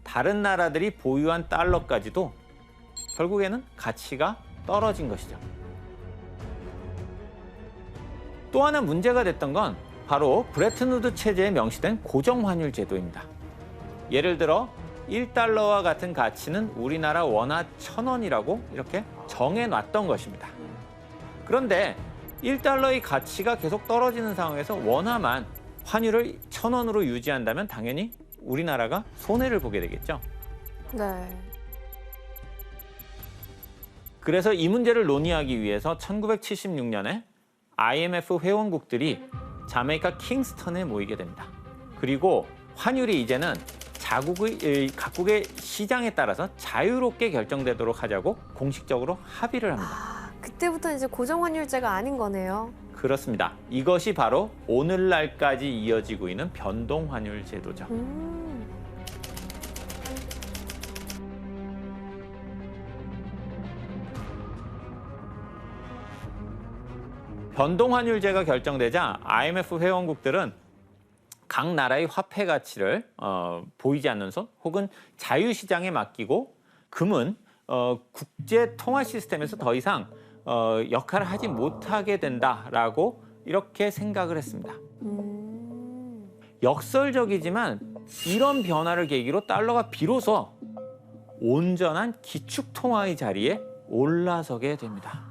다른 나라들이 보유한 달러까지도 결국에는 가치가 떨어진 것이죠. 또 하나 문제가 됐던 건 바로 브레튼 우드 체제에 명시된 고정환율 제도입니다. 예를 들어 1달러와 같은 가치는 우리나라 원화 1,000원이라고 이렇게 정해놨던 것입니다. 그런데 1달러의 가치가 계속 떨어지는 상황에서 원화만 환율을 1,000원으로 유지한다면 당연히 우리나라가 손해를 보게 되겠죠. 네. 그래서 이 문제를 논의하기 위해서 1976년에 IMF 회원국들이 자메이카 킹스턴에 모이게 됩니다. 그리고 환율이 이제는 각국의 시장에 따라서 자유롭게 결정되도록 하자고 공식적으로 합의를 합니다. 그때부터 이제 고정환율제가 아닌 거네요. 그렇습니다. 이것이 바로 오늘날까지 이어지고 있는 변동환율 제도죠. 변동환율제가 결정되자 IMF 회원국들은 각 나라의 화폐 가치를 보이지 않는 손 혹은 자유시장에 맡기고 금은 국제 통화 시스템에서 더 이상 역할을 하지 못하게 된다라고 이렇게 생각을 했습니다. 역설적이지만 이런 변화를 계기로 달러가 비로소 온전한 기축 통화의 자리에 올라서게 됩니다.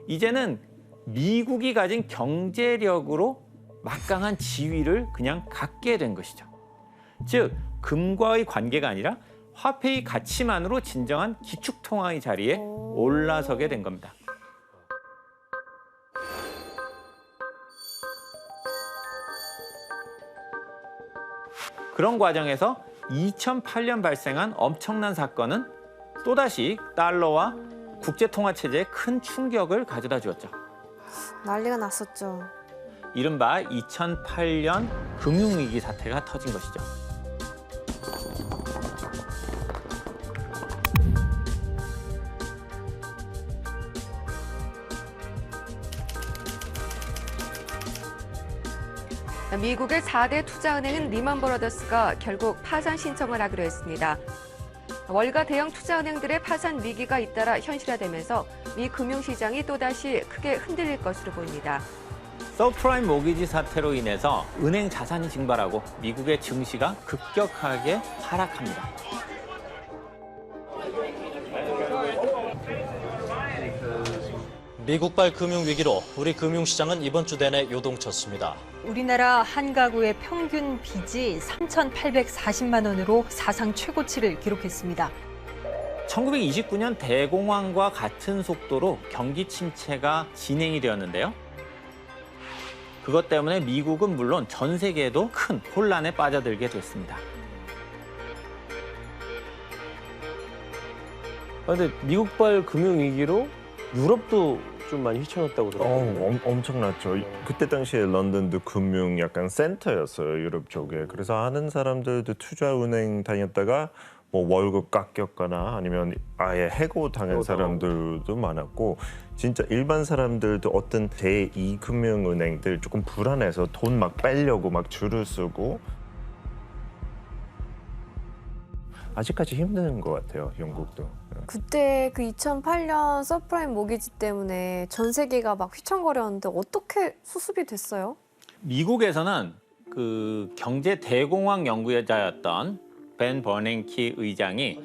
이제는 미국이 가진 경제력으로 막강한 지위를 그냥 갖게 된 것이죠. 즉, 금과의 관계가 아니라 화폐의 가치만으로 진정한 기축 통화의 자리에 올라서게 된 겁니다. 그런 과정에서 2008년 발생한 엄청난 사건은 또다시 달러와 국제통화체제에 큰 충격을 가져다 주었죠. 난리가 났었죠. 이른바 2008년 금융위기 사태가 터진 것이죠. 미국의 4대 투자은행인 리먼 브러더스가 결국 파산 신청을 하기로 했습니다. 월가 대형 투자은행들의 파산 위기가 잇따라 현실화되면서 미 금융시장이 또다시 크게 흔들릴 것으로 보입니다. 서프라임 모기지 사태로 인해서 은행 자산이 증발하고 미국의 증시가 급격하게 하락합니다. 미국발 금융위기로 우리 금융시장은 이번 주 내내 요동쳤습니다. 우리나라 한 가구의 평균 빚이 3,840만 원으로 사상 최고치를 기록했습니다. 1929년 대공황과 같은 속도로 경기 침체가 진행이 되었는데요. 그것 때문에 미국은 물론 전 세계에도 큰 혼란에 빠져들게 됐습니다. 근데 미국발 금융위기로 유럽도 좀 많이 휘청였다고 들었거든요. 엄청났죠. 그때 당시에 런던도 금융 약간 센터였어요, 유럽 쪽에. 그래서 아는 사람들도 투자은행 다녔다가 뭐 월급 깎였거나 아니면 아예 해고 당한 사람들도 많았고 진짜 일반 사람들도 어떤 제2금융은행들 조금 불안해서 돈 막 빼려고 막 줄을 서고 아직까지 힘든 것 같아요, 영국도. 그때 그 2008년 서프라임 모기지 때문에 전 세계가 막 휘청거렸는데 어떻게 수습이 됐어요? 미국에서는 그 경제 대공황 연구자였던 벤 버냉키 의장이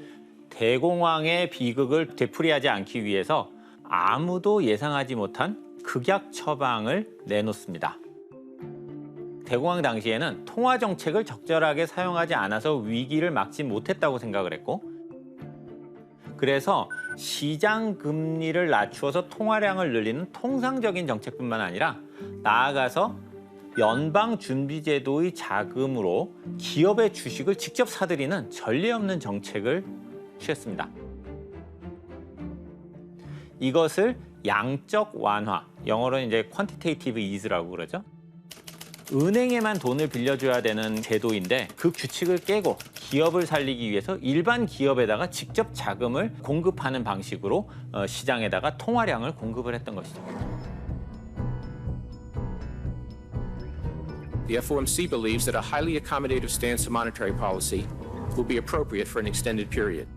대공황의 비극을 되풀이하지 않기 위해서 아무도 예상하지 못한 극약 처방을 내놓습니다. 대공황 당시에는 통화 정책을 적절하게 사용하지 않아서 위기를 막지 못했다고 생각을 했고, 그래서 시장 금리를 낮추어서 통화량을 늘리는 통상적인 정책뿐만 아니라 나아가서 연방준비제도의 자금으로 기업의 주식을 직접 사들이는 전례 없는 정책을 취했습니다. 이것을 양적 완화, 영어로는 이제 quantitative ease라고 그러죠. 은행에만 돈을 빌려줘야 되는 제도인데 그 규칙을 깨고 기업을 살리기 위해서 일반 기업에다가 직접 자금을 공급하는 방식으로 시장에다가 통화량을 공급을 했던 것이죠. The FOMC believes that a highly accommodative stance to monetary policy will be appropriate for an extended period.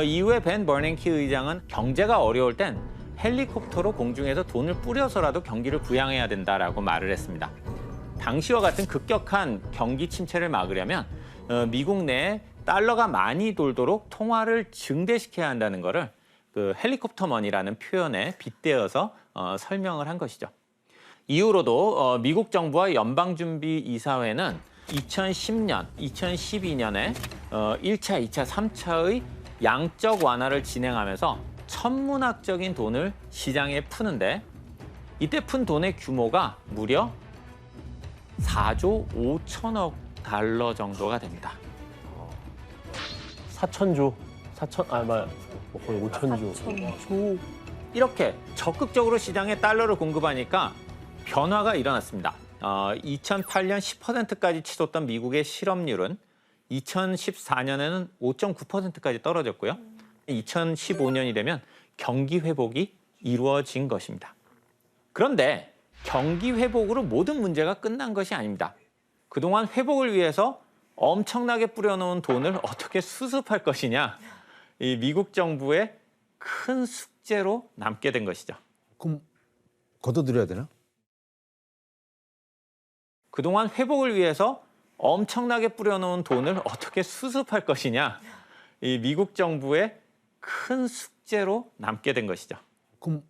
이후에 벤 버냉키 의장은 경제가 어려울 땐 헬리콥터로 공중에서 돈을 뿌려서라도 경기를 부양해야 된다라고 말을 했습니다. 당시와 같은 급격한 경기 침체를 막으려면 미국 내에 달러가 많이 돌도록 통화를 증대시켜야 한다는 것을 그 헬리콥터 머니라는 표현에 빗대어서 설명을 한 것이죠. 이후로도 미국 정부와 연방준비이사회는 2010년, 2012년에 1차, 2차, 3차의 양적 완화를 진행하면서 천문학적인 돈을 시장에 푸는데 이때 푼 돈의 규모가 무려 4조 5천억 달러 정도가 됩니다. 4천조, 거의 5천조. 이렇게 적극적으로 시장에 달러를 공급하니까 변화가 일어났습니다. 2008년 10%까지 치솟던 미국의 실업률은 2014년에는 5.9%까지 떨어졌고요. 2015년이 되면 경기 회복이 이루어진 것입니다. 그런데 경기 회복으로 모든 문제가 끝난 것이 아닙니다. 그동안 회복을 위해서 엄청나게 뿌려놓은 돈을 어떻게 수습할 것이냐, 이 미국 정부의 큰 숙제로 남게 된 것이죠. 그럼 걷어들여야 되나? 그동안 회복을 위해서 엄청나게 뿌려놓은 돈을 어떻게 수습할 것이냐, 이 미국 정부의 큰 숙제로 남게 된 것이죠. 그럼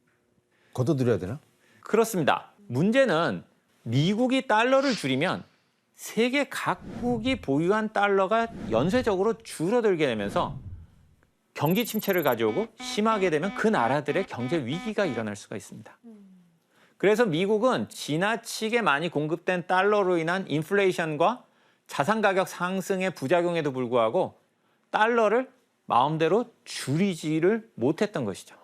걷어들여야 되나? 그렇습니다. 문제는 미국이 달러를 줄이면 세계 각국이 보유한 달러가 연쇄적으로 줄어들게 되면서 경기 침체를 가져오고 심하게 되면 그 나라들의 경제 위기가 일어날 수가 있습니다. 그래서 미국은 지나치게 많이 공급된 달러로 인한 인플레이션과 자산 가격 상승의 부작용에도 불구하고 달러를 마음대로 줄이지를 못했던 것이죠.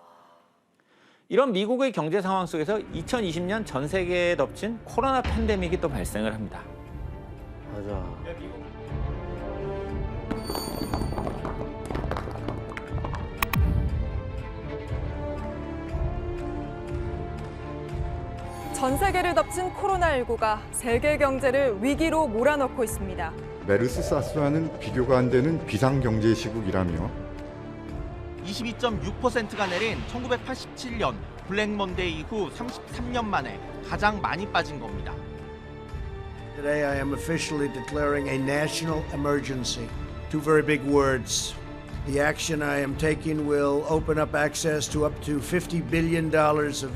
이런 미국의 경제 상황 속에서 2020년 전 세계에 덮친 코로나 팬데믹이 또 발생을 합니다. 맞아. 전 세계를 덮친 코로나19가 세계 경제를 위기로 몰아넣고 있습니다. 메르스 사스와는 비교가 안 되는 비상경제 시국이라며 22.6%가 내린 1987년 블랙 먼데이 이후 33년 만에 가장 많이 빠진 겁니다. Today I am officially declaring a national emergency. Two very big words. The action I am taking will open up access to up to $50 billion of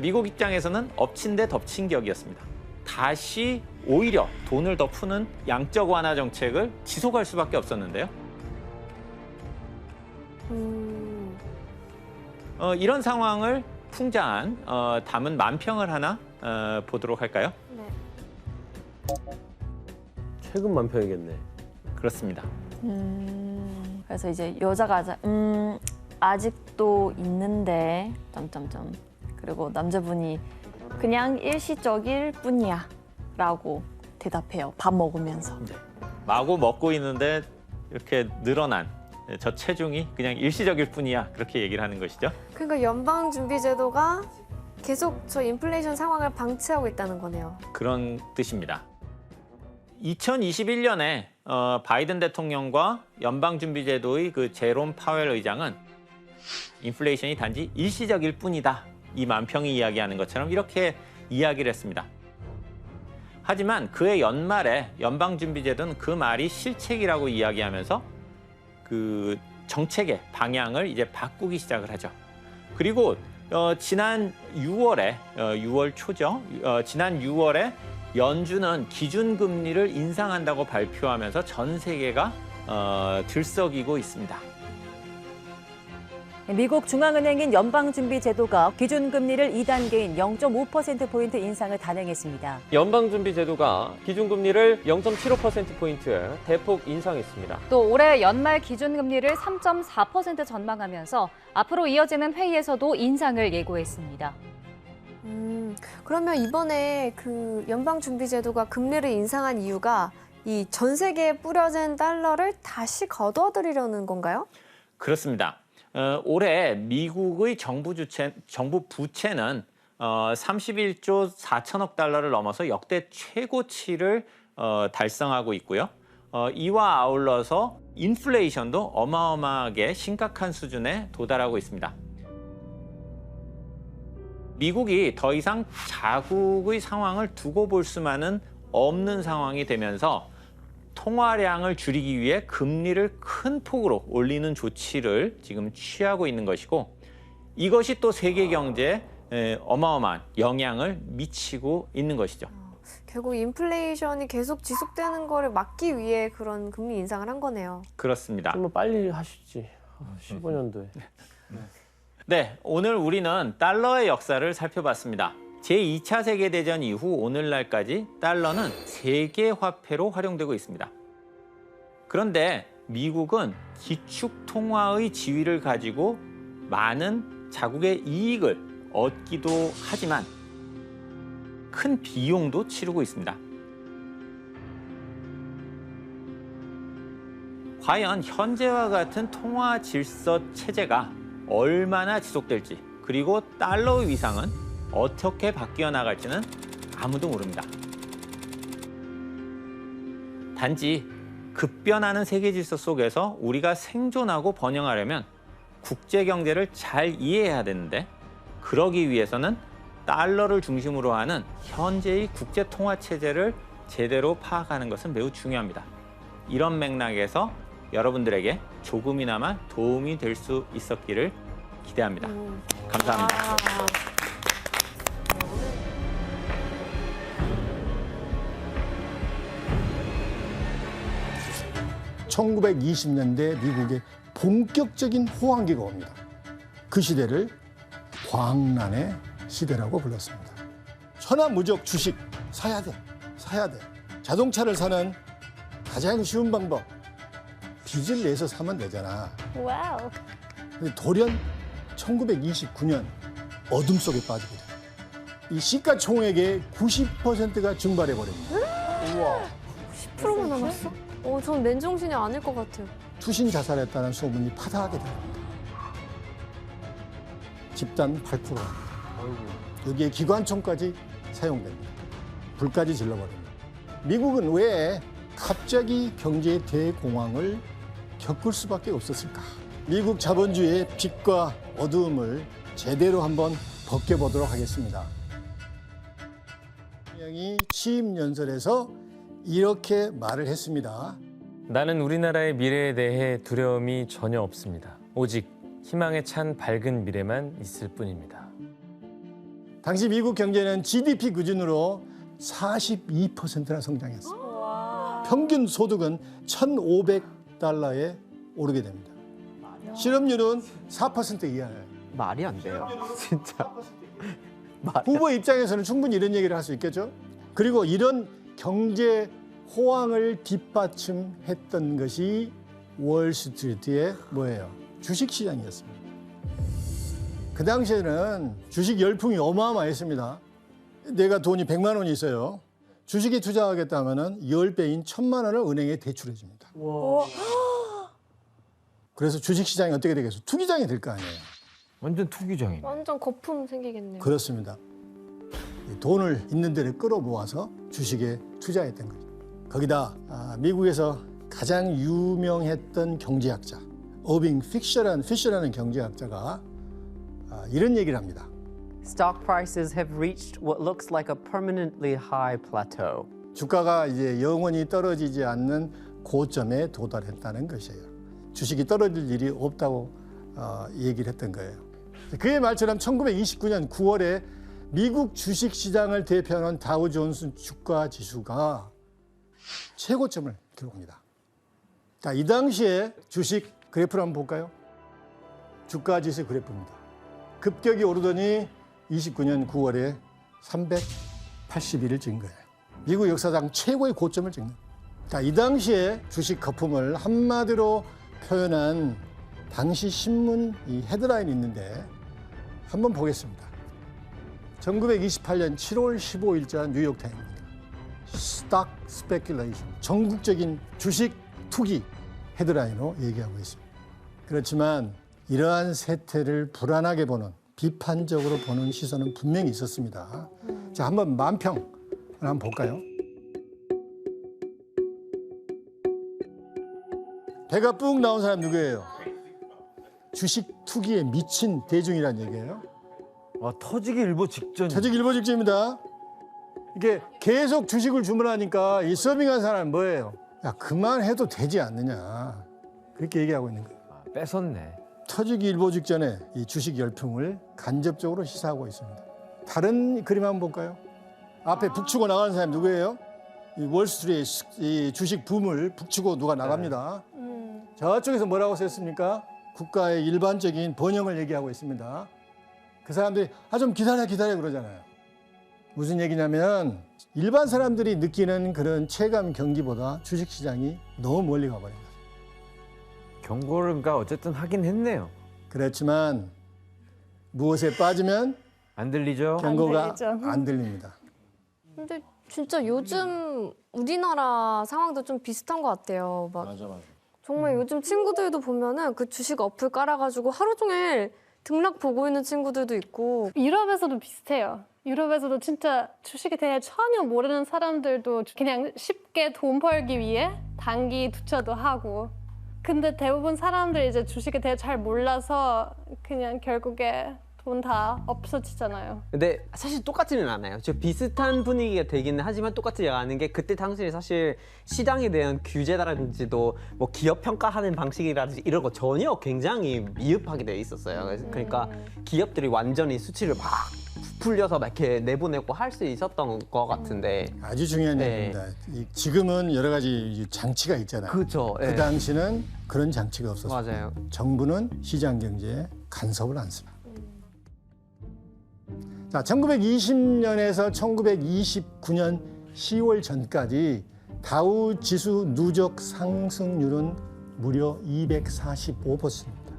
미국 입장에서는 엎친 데 덮친 격이었습니다. 다시 오히려 돈을 더 푸는 양적 완화 정책을 지속할 수밖에 없었는데요. 이런 상황을 풍자한 담은 만평을 하나 보도록 할까요? 네. 최근 만평이겠네. 그렇습니다. 그래서 이제 여자가 아직도 있는데 그리고 남자분이 그냥 일시적일 뿐이야 라고 대답해요. 밥 먹으면서. 마구 먹고 있는데 이렇게 늘어난 저 체중이 그냥 일시적일 뿐이야. 그렇게 얘기를 하는 것이죠. 그러니까 연방준비제도가 계속 저 인플레이션 상황을 방치하고 있다는 거네요. 그런 뜻입니다. 2021년에 바이든 대통령과 연방준비제도의 그 제롬 파웰 의장은 인플레이션이 단지 일시적일 뿐이다. 이 만평이 이야기하는 것처럼 이렇게 이야기를 했습니다. 하지만 그해 연말에 연방준비제도는 그 말이 실책이라고 이야기하면서 그 정책의 방향을 이제 바꾸기 시작을 하죠. 그리고 지난 6월에 6월 초죠. 지난 6월에 연준은 기준금리를 인상한다고 발표하면서 전 세계가 들썩이고 있습니다. 미국 중앙은행인 연방준비제도가 기준금리를 2단계인 0.5%포인트 인상을 단행했습니다. 연방준비제도가 기준금리를 0.75%포인트 대폭 인상했습니다. 또 올해 연말 기준금리를 3.4% 전망하면서 앞으로 이어지는 회의에서도 인상을 예고했습니다. 그러면 이번에 그 연방준비제도가 금리를 인상한 이유가 이 전 세계에 뿌려진 달러를 다시 거둬들이려는 건가요? 그렇습니다. 올해 미국의 정부 부채는 31조 4천억 달러를 넘어서 역대 최고치를 달성하고 있고요. 이와 아울러서 인플레이션도 어마어마하게 심각한 수준에 도달하고 있습니다. 미국이 더 이상 자국의 상황을 두고 볼 수만은 없는 상황이 되면서 통화량을 줄이기 위해 금리를 큰 폭으로 올리는 조치를 지금 취하고 있는 것이고 이것이 또 세계 경제에 어마어마한 영향을 미치고 있는 것이죠. 결국 인플레이션이 계속 지속되는 거를 막기 위해 그런 금리 인상을 한 거네요. 그렇습니다. 좀 빨리 하시지. 15년도에. 네, 오늘 우리는 달러의 역사를 살펴봤습니다. 제2차 세계대전 이후 오늘날까지 달러는 세계 화폐로 활용되고 있습니다. 그런데 미국은 기축 통화의 지위를 가지고 많은 자국의 이익을 얻기도 하지만 큰 비용도 치르고 있습니다. 과연 현재와 같은 통화 질서 체제가 얼마나 지속될지 그리고 달러의 위상은 어떻게 바뀌어 나갈지는 아무도 모릅니다. 단지 급변하는 세계 질서 속에서 우리가 생존하고 번영하려면 국제 경제를 잘 이해해야 되는데 그러기 위해서는 달러를 중심으로 하는 현재의 국제 통화 체제를 제대로 파악하는 것은 매우 중요합니다. 이런 맥락에서 여러분들에게 조금이나마 도움이 될 수 있었기를 기대합니다. 감사합니다. 1920년대 미국의 본격적인 호황기가 옵니다. 그 시대를 광란의 시대라고 불렀습니다. 천하무적 주식 사야 돼. 자동차를 사는 가장 쉬운 방법. 빚을 내서 사면 되잖아. 와우. 근데 돌연 1929년 어둠 속에 빠지게 돼. 이 시가총액의 90%가 증발해 버립니다. 우와. 10%만 남았어? 전 맨정신이 아닐 것 같아요. 투신 자살했다는 소문이 파다하게 됩니다. 집단 발포가 됩니다. 여기에 기관총까지 사용됩니다. 불까지 질러버립니다. 미국은 왜 갑자기 경제 대공황을 겪을 수밖에 없었을까? 미국 자본주의의 빛과 어두움을 제대로 한번 벗겨보도록 하겠습니다. 대통령이 취임 연설에서 이렇게 말을 했습니다. 나는 우리나라의 미래에 대해 두려움이 전혀 없습니다. 오직 희망에 찬 밝은 미래만 있을 뿐입니다. 당시 미국 경제는 GDP 기준으로 42%나 성장했어요. 평균 소득은 1,500달러에 오르게 됩니다. 실업률은 4% 이하예요. 말이 안 돼요. 진짜. 후보 입장에서는 충분히 이런 얘기를 할 수 있겠죠. 그리고 이런 경제 호황을 뒷받침했던 것이 월스트리트의 뭐예요? 주식시장이었습니다. 그 당시에는 주식 열풍이 어마어마했습니다. 내가 돈이 100만 원이 있어요. 주식에 투자하겠다면은 10배인 1,000만 원을 은행에 대출해 줍니다. 그래서 주식 시장이 어떻게 되겠어요? 투기장이 될 거 아니에요. 완전 투기장이네. 완전 거품 생기겠네요. 그렇습니다. 돈을 있는 데를 끌어모아서 주식에 투자했던 거죠. 거기다 미국에서 가장 유명했던 경제학자 어빙 피셔라는 경제학자가 이런 얘기를 합니다. Stock prices have reached what looks like a permanently high plateau. 주가가 이제 영원히 떨어지지 않는 고점에 도달했다는 것이에요. 주식이 떨어질 일이 없다고 얘기를 했던 거예요. 그의 말처럼 1929년 9월에 미국 주식시장을 대표하는 다우존스 주가 지수가 최고점을 기록합니다. 자, 이 당시에 주식 그래프를 한번 볼까요? 주가 지수 그래프입니다. 급격히 오르더니 29년 9월에 381을 찍은 거예요. 미국 역사상 최고의 고점을 찍는. 자, 이 당시에 주식 거품을 한마디로 표현한 당시 신문 이 헤드라인이 있는데 한번 보겠습니다. 1928년 7월 15일자 뉴욕타임입니다. Stock Speculation, 전국적인 주식 투기 헤드라인으로 얘기하고 있습니다. 그렇지만 이러한 세태를 불안하게 보는 비판적으로 보는 시선은 분명히 있었습니다. 자, 한번 만평을 한번 볼까요? 배가 뿡 나온 사람 누구예요? 주식 투기에 미친 대중이란 얘기예요. 터지기 일보 직전. 터지기 일보 직전입니다. 이게 계속 주식을 주문하니까 이 서빙한 사람은 뭐예요? 야, 그만해도 되지 않느냐. 그렇게 얘기하고 있는 거예요. 뺏었네. 터지기 일보 직전에 이 주식 열풍을 간접적으로 시사하고 있습니다. 다른 그림 한번 볼까요? 앞에 북치고 나가는 사람이 누구예요? 이 월스트리트 이 주식 붐을 북치고 누가 나갑니다. 저쪽에서 뭐라고 썼습니까? 국가의 일반적인 번영을 얘기하고 있습니다. 그 사람들이 좀 기다려 그러잖아요. 무슨 얘기냐면 일반 사람들이 느끼는 그런 체감 경기보다 주식시장이 너무 멀리 가버린 거예요. 경고를 그러니까 어쨌든 하긴 했네요. 그렇지만 무엇에 빠지면 안 들리죠? 경고가 안 들립니다. 근데 진짜 요즘 우리나라 상황도 좀 비슷한 것 같아요. 막 맞아. 정말 요즘 친구들도 보면은 그 주식 어플 깔아가지고 하루 종일 등락 보고 있는 친구들도 있고. 유럽에서도 비슷해요. 유럽에서도 진짜 주식에 대해 전혀 모르는 사람들도 그냥 쉽게 돈 벌기 위해 단기 투자도 하고. 근데 대부분 사람들이 이제 주식에 대해 잘 몰라서 그냥 결국에 돈 다 없어지잖아요. 근데 사실 똑같지는 않아요. 저 비슷한 분위기가 되기는 하지만 똑같지 않은 게 그때 당시에 사실 시장에 대한 규제라든지도 뭐 기업 평가하는 방식이라든지 이런 거 전혀 굉장히 미흡하게 돼 있었어요. 그러니까 기업들이 완전히 수치를 막 풀려서 막 이렇게 내보내고 할 수 있었던 것 같은데. 아주 중요한 얘기입니다. 지금은 여러 가지 장치가 있잖아요. 그렇죠. 그 당시는 그런 장치가 없었어요. 맞아요. 정부는 시장 경제에 간섭을 안 씁니다. 자, 1920년에서 1929년 10월 전까지 다우 지수 누적 상승률은 무려 245%입니다.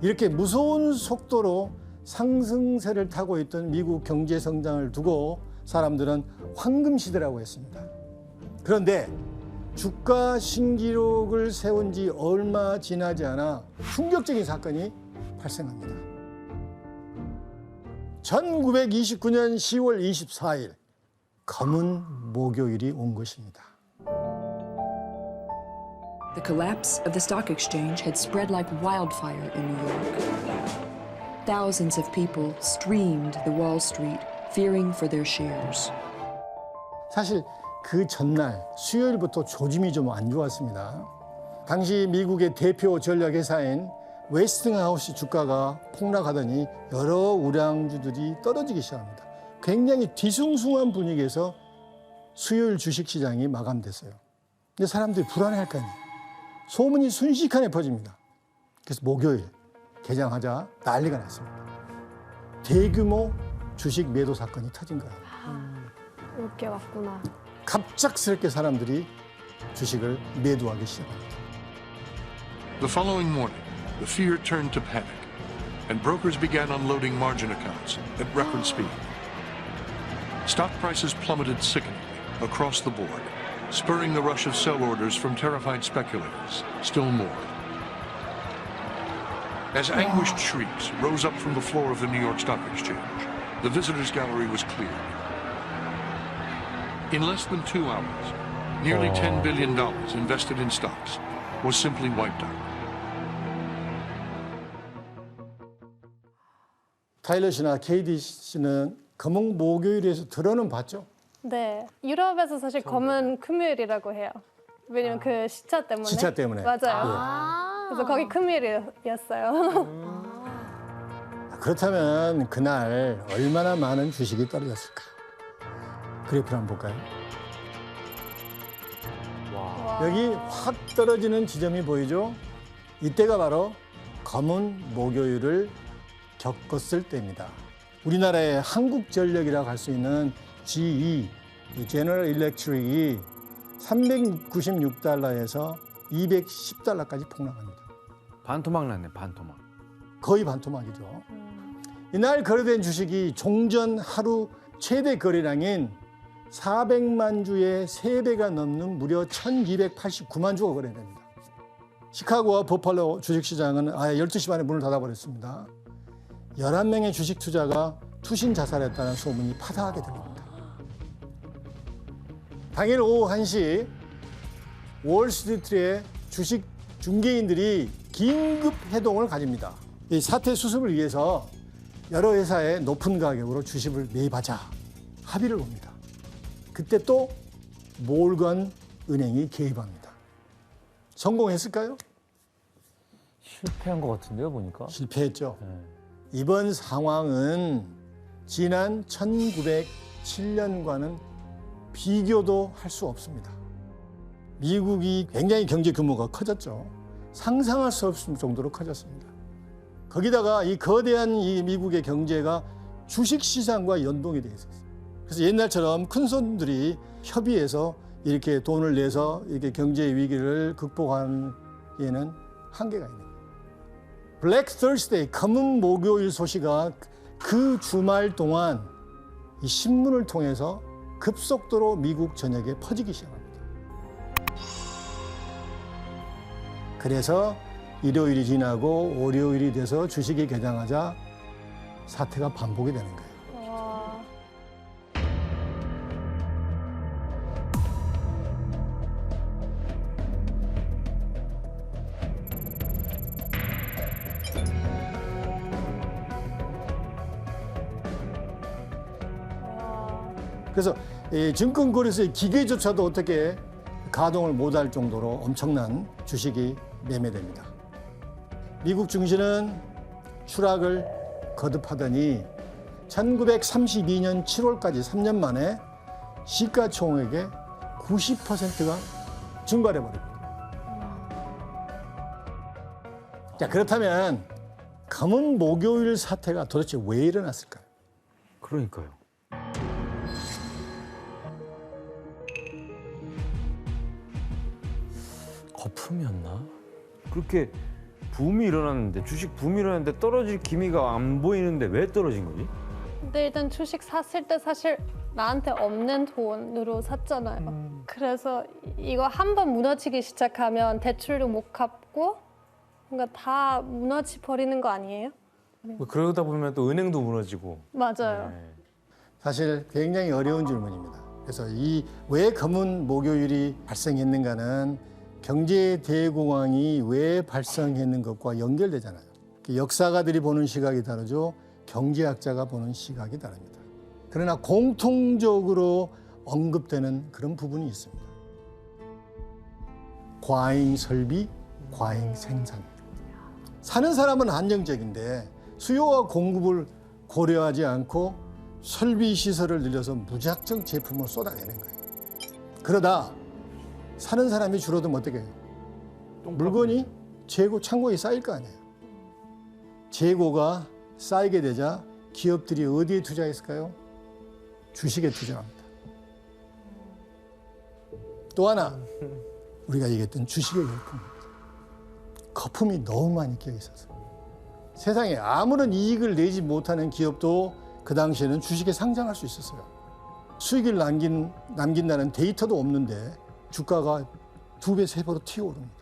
이렇게 무서운 속도로 상승세를 타고 있던 미국 경제 성장을 두고 사람들은 황금 시대라고 했습니다. 그런데 주가 신기록을 세운 지 얼마 지나지 않아 충격적인 사건이 발생합니다. 1929년 10월 24일 검은 목요일이 온 것입니다. The collapse of the stock exchange had spread like wildfire in New York. Thousands of people streamed the Wall Street, fearing for their shares. 사실 그 전날 수요일부터 조짐이 좀 안 좋았습니다. 당시 미국의 대표 전략회사인 웨스팅하우스 주가가 폭락하더니 여러 우량주들이 떨어지기 시작합니다. 굉장히 뒤숭숭한 분위기에서 수요일 주식시장이 마감됐어요. 근데 사람들이 불안해할 거 아니에요. 소문이 순식간에 퍼집니다. 그래서 목요일 개장하자 난리가 났습니다. 대규모 주식 매도 사건이 터진 거예요. 올게 왔구나. 갑작스럽게 사람들이 주식을 매도하기 시작합니다. The following morning, the fear turned to panic, and brokers began unloading margin accounts at record speed. stock prices plummeted sickeningly across the board, spurring the rush of sell orders from terrified speculators. Still more. As anguished shrieks rose up from the floor of the New York Stock Exchange, the visitors' gallery was cleared. In less than 2 hours, nearly $10 billion invested in stocks was simply wiped out. 타일러 씨나 KD 씨는 검은 목요일에서 들어는 봤죠? 네, 유럽에서 사실 검은 금요일이라고 해요. 왜냐면 그 시차 때문에. 시차 때문에. 맞아요. 그래서 거기 금요일이었어요. 그렇다면 그날 얼마나 많은 주식이 떨어졌을까? 그래프를 한번 볼까요? 여기 확 떨어지는 지점이 보이죠? 이때가 바로 검은 목요일을 겪었을 때입니다. 우리나라의 한국전력이라고 할 수 있는 GE, 제너럴 일렉트릭이 396달러에서 210달러까지 폭락합니다. 반토막 났네, 반토막. 거의 반토막이죠. 이날 거래된 주식이 종전 하루 최대 거래량인 400만 주의 3배가 넘는 무려 1289만 주가 거래됩니다. 시카고와 버팔로 주식시장은 아예 12시 반에 문을 닫아버렸습니다. 11명의 주식 투자가 투신 자살했다는 소문이 파다하게 들립니다. 당일 오후 1시 월스트리트의 주식 중개인들이 긴급 회동을 가집니다. 이 사태 수습을 위해서 여러 회사에 높은 가격으로 주식을 매입하자 합의를 봅니다. 그때 또 몰건 은행이 개입합니다. 성공했을까요? 실패한 것 같은데요, 보니까. 실패했죠. 이번 상황은 지난 1907년과는 비교도 할 수 없습니다. 미국이 굉장히 경제 규모가 커졌죠. 상상할 수 없을 정도로 커졌습니다. 거기다가 이 거대한 이 미국의 경제가 주식시장과 연동이 되어 있었어요. 그래서 옛날처럼 큰 손들이 협의해서 이렇게 돈을 내서 이렇게 경제 위기를 극복하는 데에는 한계가 있는 거예요. 블랙 Thursday, 검은 목요일 소식가 그 주말 동안 이 신문을 통해서 급속도로 미국 전역에 퍼지기 시작합니다. 그래서 일요일이 지나고 월요일이 돼서 주식이 개장하자 사태가 반복이 되는 거예요. 그래서 이 증권거래소의 기계조차도 어떻게 가동을 못할 정도로 엄청난 주식이 매매됩니다. 미국 증시는 추락을 거듭하더니 1932년 7월까지 3년 만에 시가총액의 90%가 증발해버립니다. 자, 그렇다면 검은 목요일 사태가 도대체 왜 일어났을까요? 그러니까요. 거품이었나? 그렇게 붐이 일어났는데, 주식 붐이 일어났는데 떨어질 기미가 안 보이는데 왜 떨어진 거지? 근데 일단 주식 샀을 때 사실 나한테 없는 돈으로 샀잖아요. 그래서 이거 한번 무너지기 시작하면 대출도 못 갚고 뭔가 다 무너지 버리는 거 아니에요? 그러다 보면 또 은행도 무너지고. 맞아요. 사실 굉장히 어려운 질문입니다. 그래서 이 왜 검은 목요일이 발생했는가는 경제 대공황이 왜 발생했는 것과 연결되잖아요. 역사가들이 보는 시각이 다르죠. 경제학자가 보는 시각이 다릅니다. 그러나 공통적으로 언급되는 그런 부분이 있습니다. 과잉 설비, 과잉 생산. 사는 사람은 안정적인데 수요와 공급을 고려하지 않고 설비 시설을 늘려서 무작정 제품을 쏟아내는 거예요. 그러다 사는 사람이 줄어들면 어떻게 해요? 물건이 재고 창고에 쌓일 거 아니에요. 재고가 쌓이게 되자 기업들이 어디에 투자했을까요? 주식에 투자합니다. 또 하나 우리가 얘기했던 주식의 열풍입니다. 거품이 너무 많이 끼어 있어서 세상에 아무런 이익을 내지 못하는 기업도 그 당시에는 주식에 상장할 수 있었어요. 수익을 남긴다는 데이터도 없는데 주가가 2배, 3배로 튀어오릅니다.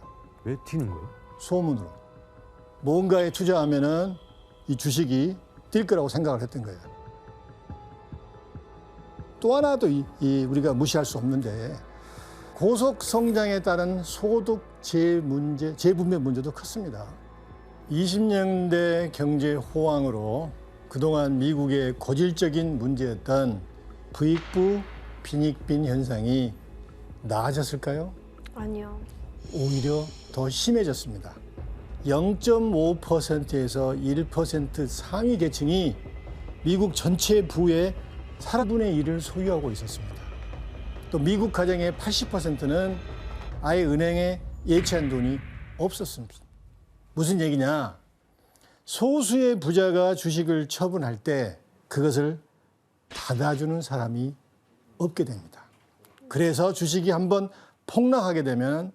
왜 튀는 거예요? 소문으로. 뭔가에 투자하면은 이 주식이 뛸 거라고 생각을 했던 거예요. 또 하나도 우리가 무시할 수 없는데 고속 성장에 따른 소득 재분배 문제도 컸습니다. 20년대 경제 호황으로 그동안 미국의 고질적인 문제였던 부익부 빈익빈 현상이 나아졌을까요? 아니요. 오히려 더 심해졌습니다. 0.5%에서 1% 상위 계층이 미국 전체 부의 4분의 1을 소유하고 있었습니다. 또 미국 가정의 80%는 아예 은행에 예치한 돈이 없었습니다. 무슨 얘기냐? 소수의 부자가 주식을 처분할 때 그것을 받아주는 사람이 없게 됩니다. 그래서 주식이 한번 폭락하게 되면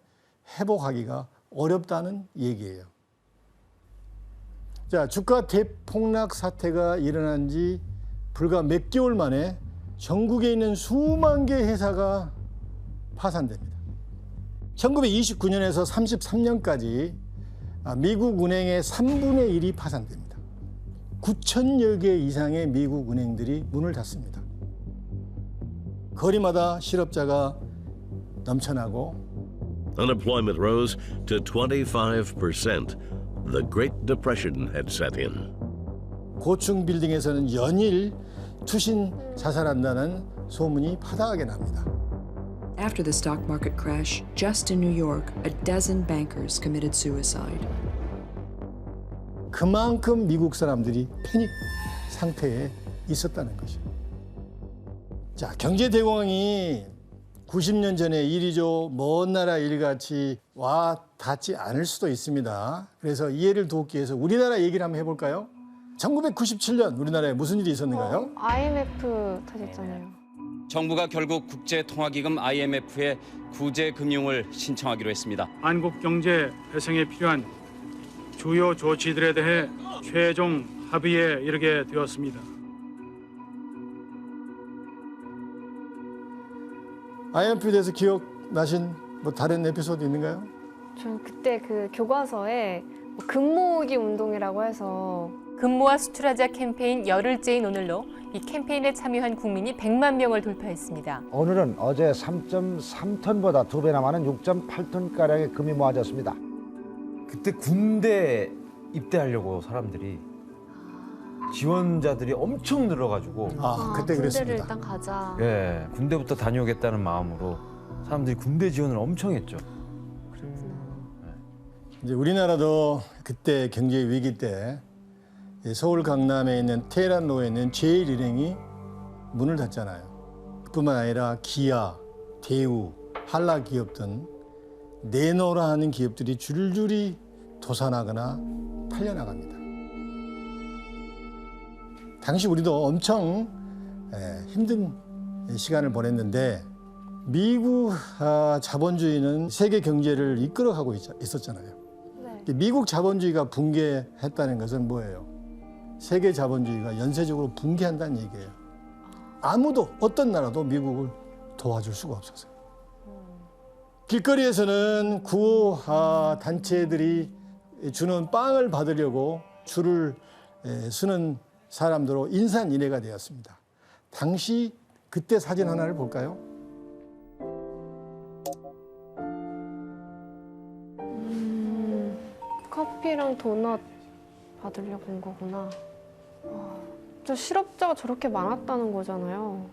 회복하기가 어렵다는 얘기예요. 자, 주가 대폭락 사태가 일어난 지 불과 몇 개월 만에 전국에 있는 수만 개 회사가 파산됩니다. 1929년에서 33년까지 미국 은행의 3분의 1이 파산됩니다. 9천여 개 이상의 미국 은행들이 문을 닫습니다. 거리마다 실업자가 넘쳐나고 Unemployment rose to 25%. The Great Depression had set in. 고층 빌딩에서는 연일 투신 자살한다는 소문이 파다하게 납니다. After the stock market crash, just in New York, a dozen bankers committed suicide. 그만큼 미국 사람들이 패닉 상태에 있었다는 거죠. 자, 경제 대공황이 90년 전의 일이죠. 먼 나라 일같이 와 닿지 않을 수도 있습니다. 그래서 이해를 돕기 위해서 우리나라 얘기를 한번 해볼까요? 1997년 우리나라에 무슨 일이 있었는가요? IMF 터졌잖아요. 정부가 결국 국제통화기금 IMF에 구제 금융을 신청하기로 했습니다. 한국 경제 회생에 필요한 주요 조치들에 대해 최종 합의에 이르게 되었습니다. IMF에 대해서 기억나신 뭐 다른 에피소드 있는가요? 전 그때 그 교과서에 금모으기 운동이라고 해서 금모아 수출하자 캠페인 열흘째인 오늘로 이 캠페인에 참여한 국민이 100만 명을 돌파했습니다. 오늘은 어제 3.3톤보다 2배나 많은 6.8톤가량의 금이 모아졌습니다. 그때 군대 입대하려고 사람들이 지원자들이 엄청 늘어가지고 그때 군대를 그랬습니다. 일단 가자. 예, 군대부터 다녀오겠다는 마음으로 사람들이 군대 지원을 엄청 했죠. 이제 우리나라도 그때 경제 위기 때 서울 강남에 있는 테헤란로에 있는 제1일행이 문을 닫잖아요. 뿐만 아니라 기아, 대우, 한라 기업 등 내놓으라 하는 기업들이 줄줄이 도산하거나 팔려나갑니다. 당시 우리도 엄청 힘든 시간을 보냈는데 미국 자본주의는 세계 경제를 이끌어가고 있었잖아요. 네. 미국 자본주의가 붕괴했다는 것은 뭐예요? 세계 자본주의가 연쇄적으로 붕괴한다는 얘기예요. 아무도 어떤 나라도 미국을 도와줄 수가 없었어요. 길거리에서는 구호 단체들이 주는 빵을 받으려고 줄을 서는 사람들로 인산인해가 되었습니다. 당시 그때 사진 하나를 볼까요? 커피랑 도넛 받으려고 온 거구나. 저 실업자가 저렇게 많았다는 거잖아요.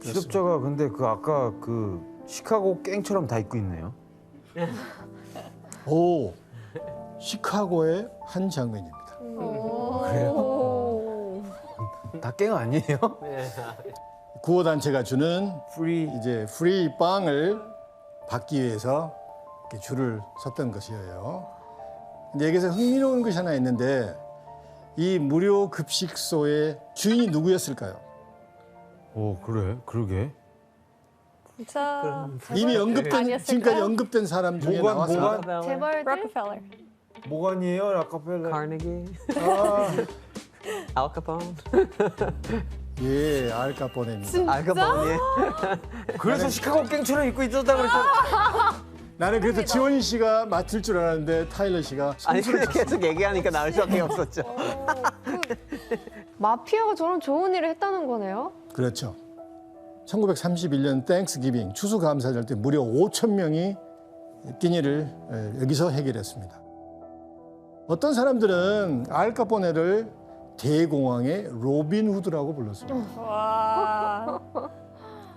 실업자가 근데 그 아까 그 시카고 갱처럼 다 입고 있네요. 오, 시카고의 한 장면입니다. 그래요? 다 갱 아니에요? 구호 단체가 주는 프리 빵을 받기 위해서 이렇게 줄을 섰던 것이에요. 근데 여기서 흥미로운 것이 하나 있는데 이 무료 급식소의 주인이 누구였을까요? 오, 그래? 그러게. 진짜 이미 언급된 지금까지 언급된 사람 중에 나왔습니다. 재벌들? 모간이에요, 라카펠라. 카네기. 알 카폰. 예, 알카포네입니다. 알카포네. 그래서 시카고 갱처럼 입고 있었다 그랬잖아. 나는 그래서 지원 씨가 맡을 줄 알았는데 타일러 씨가 아니 손수를 근데 계속 얘기하니까 나올 수밖에 없었죠. 마피아가 저런 좋은 일을 했다는 거네요. 그렇죠. 1931년 땡스기빙 추수감사절 때 무려 5천 명이 끼니를 여기서 해결했습니다. 어떤 사람들은 알카포네를 대공황의 로빈 후드라고 불렀습니다. 와.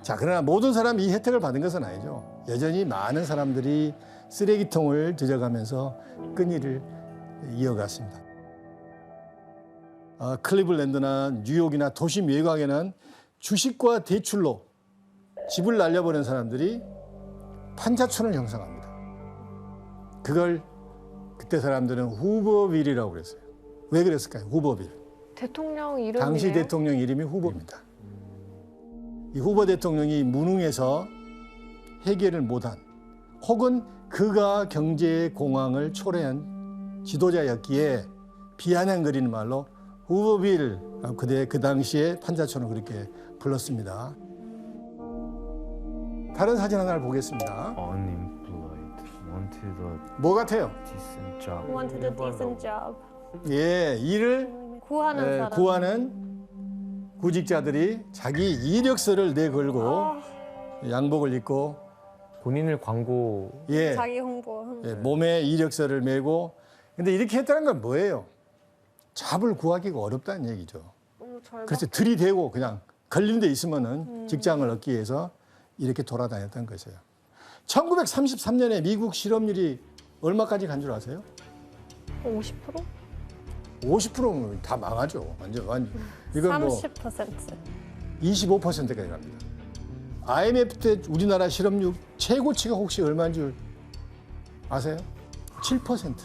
자, 그러나 모든 사람이 이 혜택을 받은 것은 아니죠. 여전히 많은 사람들이 쓰레기통을 뒤져가면서 끈이를 이어갔습니다. 클리블랜드나 뉴욕이나 도심 외곽에는 주식과 대출로 집을 날려버린 사람들이 판자촌을 형성합니다. 그걸 그때 사람들은 후버빌이라고 그랬어요. 왜 그랬을까요? 후버빌. 대통령 이름이에요? 당시 대통령 이름이 후보입니다. 이 후보 대통령이 무능해서 해결을 못한 혹은 그가 경제 공황을 초래한 지도자였기에 비아냥거리는 말로 후보빌, 그 당시에 판자촌을 그렇게 불렀습니다. 다른 사진 하나를 보겠습니다. Unemployed, wanted a 뭐 같아요? decent job. Wanted a decent job. 예, 일을 구하는 사람. 구하는 구직자들이 자기 이력서를 내걸고 양복을 입고 본인을 광고 예, 자기 홍보. 예, 몸에 이력서를 메고 근데 이렇게 했다는 건 뭐예요? 잡을 구하기가 어렵다는 얘기죠. 그래서 들이대고 그냥 걸린 데 있으면은 직장을 얻기 위해서 이렇게 돌아다녔던 것이에요. 1933년에 미국 실업률이 얼마까지 간 줄 아세요? 50%? 50%면 다 망하죠. 완전 이건 뭐 30%. 25%까지 갑니다. IMF 때 우리나라 실업률 최고치가 혹시 얼마인 줄 아세요? 7%.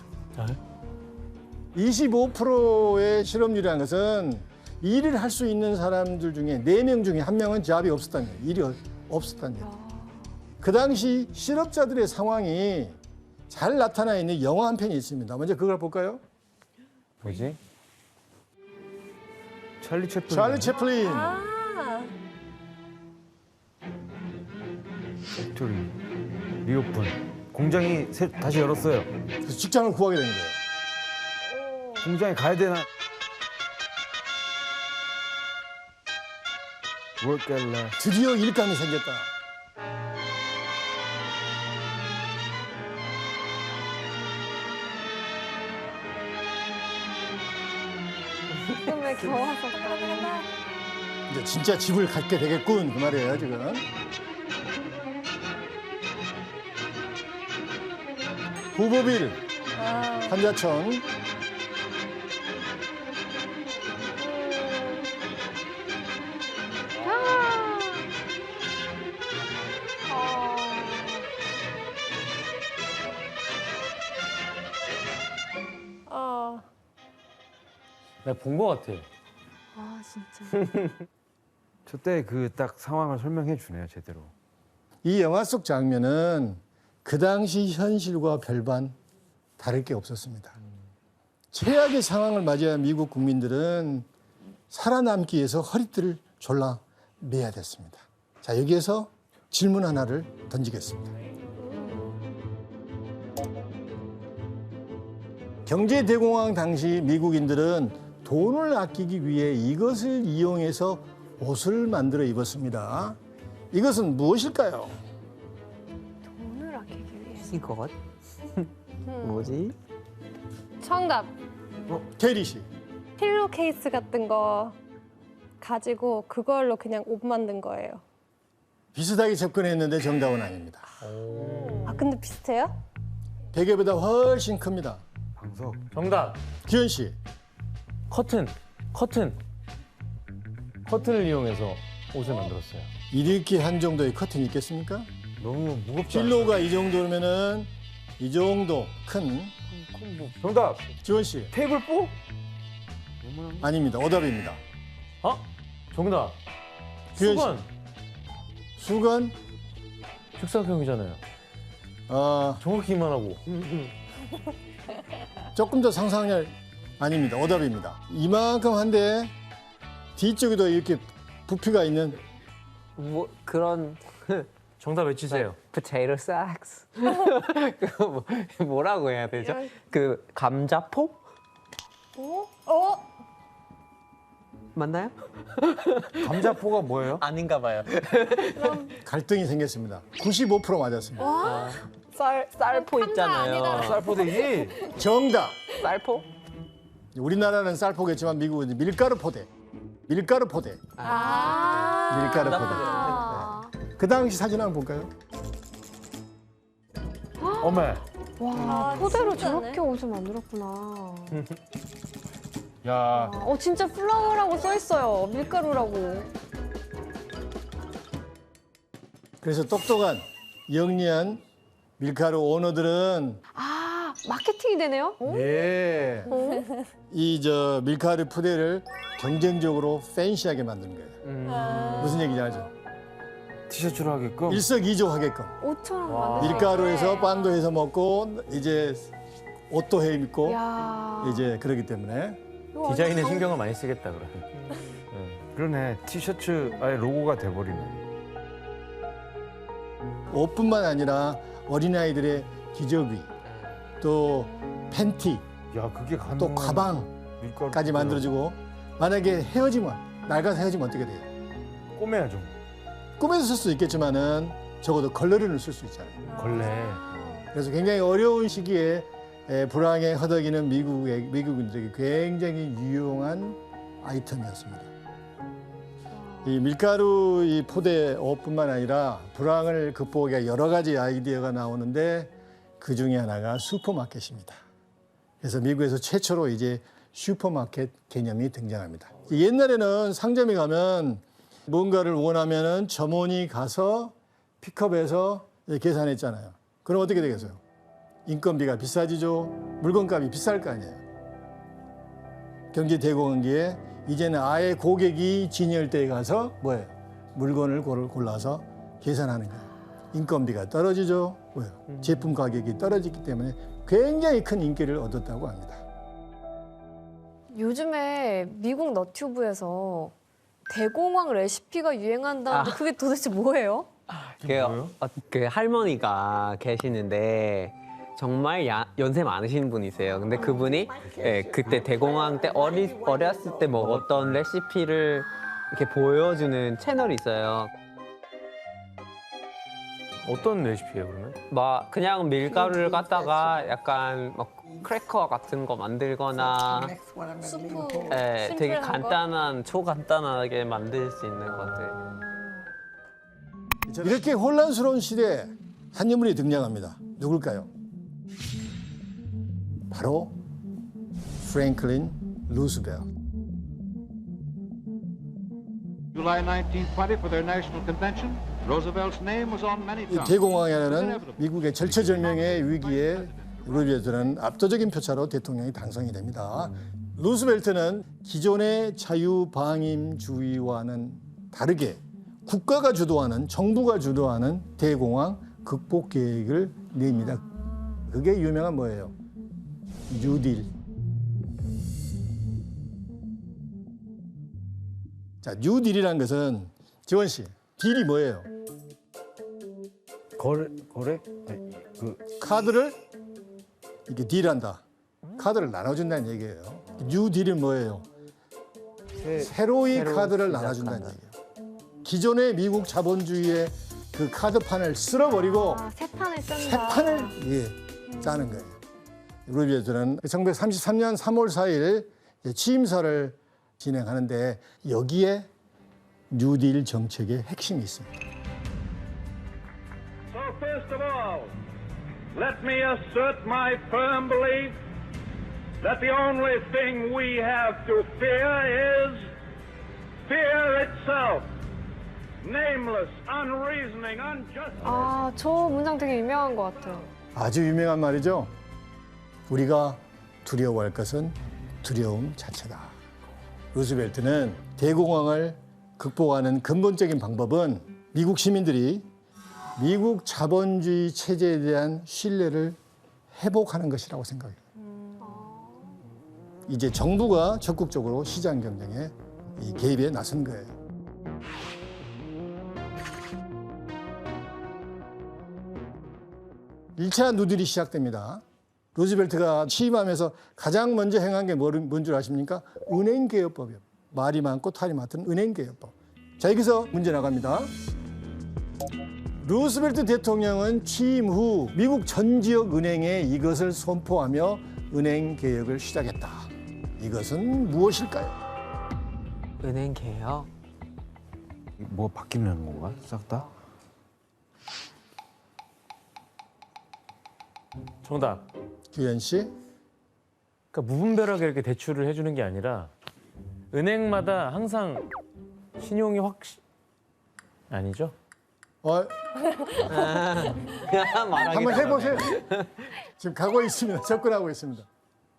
25%의 실업률이라는 것은 일을 할 수 있는 사람들 중에 4명 중에 1명은 잡이 없었다는 거예요. 일이 없었다는 거예요. 그 당시 실업자들의 상황이 잘 나타나 있는 영화 한 편이 있습니다. 먼저 그걸 볼까요? 뭐지? 찰리 채플린. 찰리 채플린. 팩토리 리오픈. 공장이 다시 열었어요. 그래서 직장을 구하게 되는 거예요. 공장에 가야 되나? Work at last. 드디어 일감이 생겼다. 꿈에 겨워서 이제 진짜 집을 갖게 되겠군 그 말이에요 지금. 후보빌, 판자촌. 내가 본 것 같아. 아 진짜. 저때 그 딱 상황을 설명해 주네요 제대로. 이 영화 속 장면은 그 당시 현실과 별반 다를 게 없었습니다. 최악의 상황을 맞이한 미국 국민들은 살아남기 위해서 허리띠를 졸라 매야 됐습니다. 자, 여기에서 질문 하나를 던지겠습니다. 경제 대공황 당시 미국인들은 돈을 아끼기 위해 이것을 이용해서 옷을 만들어 입었습니다. 이것은 무엇일까요? 돈을 아끼기 위해서. 이것? 뭐지? 정답. 케리 씨. 필로 케이스 같은 거 가지고 그걸로 그냥 옷 만든 거예요. 비슷하게 접근했는데 정답은 아닙니다. 아 근데 비슷해요? 베개보다 훨씬 큽니다. 방석. 정답. 기현 씨. 커튼을 이용해서 옷을 만들었어요. 이렇게 한 정도의 커튼이 있겠습니까? 너무 무겁지 필로가 이 정도면은 이 정도 큰. 정답. 지원 씨. 테이블 뽀? 아닙니다. 오답입니다. 정답. 규현 씨. 수건. 수건. 식사용이잖아요. 정확히 이만하고. 조금 더 상상할 아닙니다. 오답입니다. 이만큼 한데 뒤쪽에도 이렇게 부피가 있는 뭐 그런 정답 외치세요. potato sacks. 그거 뭐라고 해야 되죠? 그 감자포? 맞나요? 감자포가 뭐예요? 아닌가 봐요. 갈등이 생겼습니다. 95% 맞았습니다. 아, 쌀포 있잖아요. 쌀포대기. 정답. 쌀포? 우리나라는 쌀포겠지만 미국은 밀가루 포대. 밀가루 포대. 밀가루 포대. 그 당시 사진 한번 볼까요? 어메. 와, 토대로 저렇게 옷을 만들었구나. 야. 진짜 플라워라고 써 있어요. 밀가루라고. 그래서 똑똑한 영리한 밀가루 오너들은 마케팅이 되네요? 예. 이 밀가루 푸대를 경쟁적으로 팬시하게 만드는 거예요. 무슨 얘기인지 알죠? 티셔츠로 하게끔. 일석이조 하게끔. 옷처럼 만들 밀가루에서 빵도 해서 먹고 이제 옷도 해 입고 야. 이제 그러기 때문에 디자인에 신경을 많이 쓰겠다 그래. 그러네. 티셔츠 아예 로고가 돼버리네. 옷뿐만 아니라 어린아이들의 기저귀, 또 팬티, 야, 그게 또 가방까지 만들어주고 만약에 낡아서 헤어지면 어떻게 돼요? 꼬매야죠. 꿈에서 쓸 수 있겠지만은 적어도 걸레를 쓸 수 있잖아요. 걸레. 그래서 굉장히 어려운 시기에 불황에 허덕이는 미국인들에게 굉장히 유용한 아이템이었습니다. 이 밀가루 이 포대 옷뿐만 아니라 불황을 극복하기 위해 여러 가지 아이디어가 나오는데 그 중에 하나가 슈퍼마켓입니다. 그래서 미국에서 최초로 이제 슈퍼마켓 개념이 등장합니다. 옛날에는 상점에 가면 뭔가를 원하면은 점원이 가서 픽업해서 계산했잖아요. 그럼 어떻게 되겠어요? 인건비가 비싸지죠. 물건값이 비쌀 거 아니에요. 경제 대공황기에 이제는 아예 고객이 진열대에 가서 뭐예요? 물건을 골라서 계산하는 거예요. 인건비가 떨어지죠. 왜요? 제품 가격이 떨어지기 때문에 굉장히 큰 인기를 얻었다고 합니다. 요즘에 미국 너튜브에서 대공황 레시피가 유행한다는데 그게 도대체 뭐예요? 그 할머니가 계시는데 정말 연세 많으신 분이세요. 근데 그분이 그때 대공황 때 어렸을 때 먹었던 레시피를 이렇게 보여주는 채널이 있어요. 어떤 레시피예요 그러면? 막 그냥 밀가루를 갖다가 약간 막 크래커 같은 거 만들거나 수프 되게 간단한 초간단하게 만들 수 있는 것들. 이렇게 혼란스러운 시대에 한 인물이 등장합니다. 누굴까요? 바로 프랭클린 루스벨트. July 1920 for their national convention, Roosevelt's name was on many 이 tongues. 대공황이라는 미국의 절체절명의 위기에 루즈벨트는 압도적인 표차로 대통령이 당선이 됩니다. 루스벨트는 기존의 자유방임주의와는 다르게 국가가 주도하는, 정부가 주도하는 대공황 극복 계획을 냅니다. 그게 유명한 뭐예요? 뉴딜. 자, 뉴딜이라는 것은 지원 씨, 딜이 뭐예요? 거래? 카드를 이렇게 딜한다. 카드를 나눠준다는 얘기예요. 뉴딜은 뭐예요? 새로이 카드를 나눠준다는 얘기예요. 기존의 미국 자본주의의 그 카드판을 쓸어버리고 새 판을 쓴다. 새 판을 짜는 거예요. 루즈벨트는 1933년 3월 4일 취임사를 진행하는데 여기에 뉴딜 정책의 핵심이 있습니다. So first of all, let me assert my firm belief that the only thing we have to fear is fear itself. Nameless, unreasoning, unjustified. 저 문장 되게 유명한 것 같아요. 아주 유명한 말이죠. 우리가 두려워할 것은 두려움 자체다. 루스벨트는 대공황을 극복하는 근본적인 방법은 미국 시민들이 미국 자본주의 체제에 대한 신뢰를 회복하는 것이라고 생각해요. 이제 정부가 적극적으로 시장 경쟁에 개입에 나선 거예요. 1차 누딜이 시작됩니다. 루즈벨트가 취임하면서 가장 먼저 행한 게 뭔 줄 아십니까? 은행개혁법이요. 말이 많고 탈이 많던 은행개혁법. 자, 여기서 문제 나갑니다. 루스벨트 대통령은 취임 후 미국 전 지역 은행에 이것을 선포하며 은행 개혁을 시작했다. 이것은 무엇일까요? 은행 개혁? 뭐 바뀌는 건가? 싹 다? 정답. 규현 씨. 그러니까 무분별하게 이렇게 대출을 해주는 게 아니라 은행마다 항상 신용이 아니죠? 한번 해보세요. 지금 가고 있습니다. 접근하고 있습니다.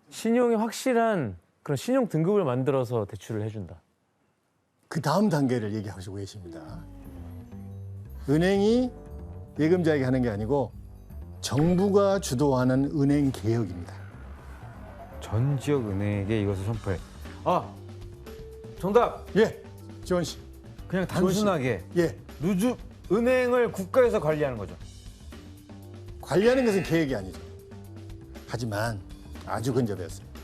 신용이 확실한 그런 신용 등급을 만들어서 대출을 해준다. 그 다음 단계를 얘기하시고 계십니다. 은행이 예금자에게 하는 게 아니고 정부가 주도하는 은행 개혁입니다. 전 지역 은행에게 이것을 선포해. 정답. 예, 지원 씨. 그냥 단순하게. 예. 루즈 은행을 국가에서 관리하는 거죠. 관리하는 것은 계획이 아니죠. 하지만 아주 근접했습니다.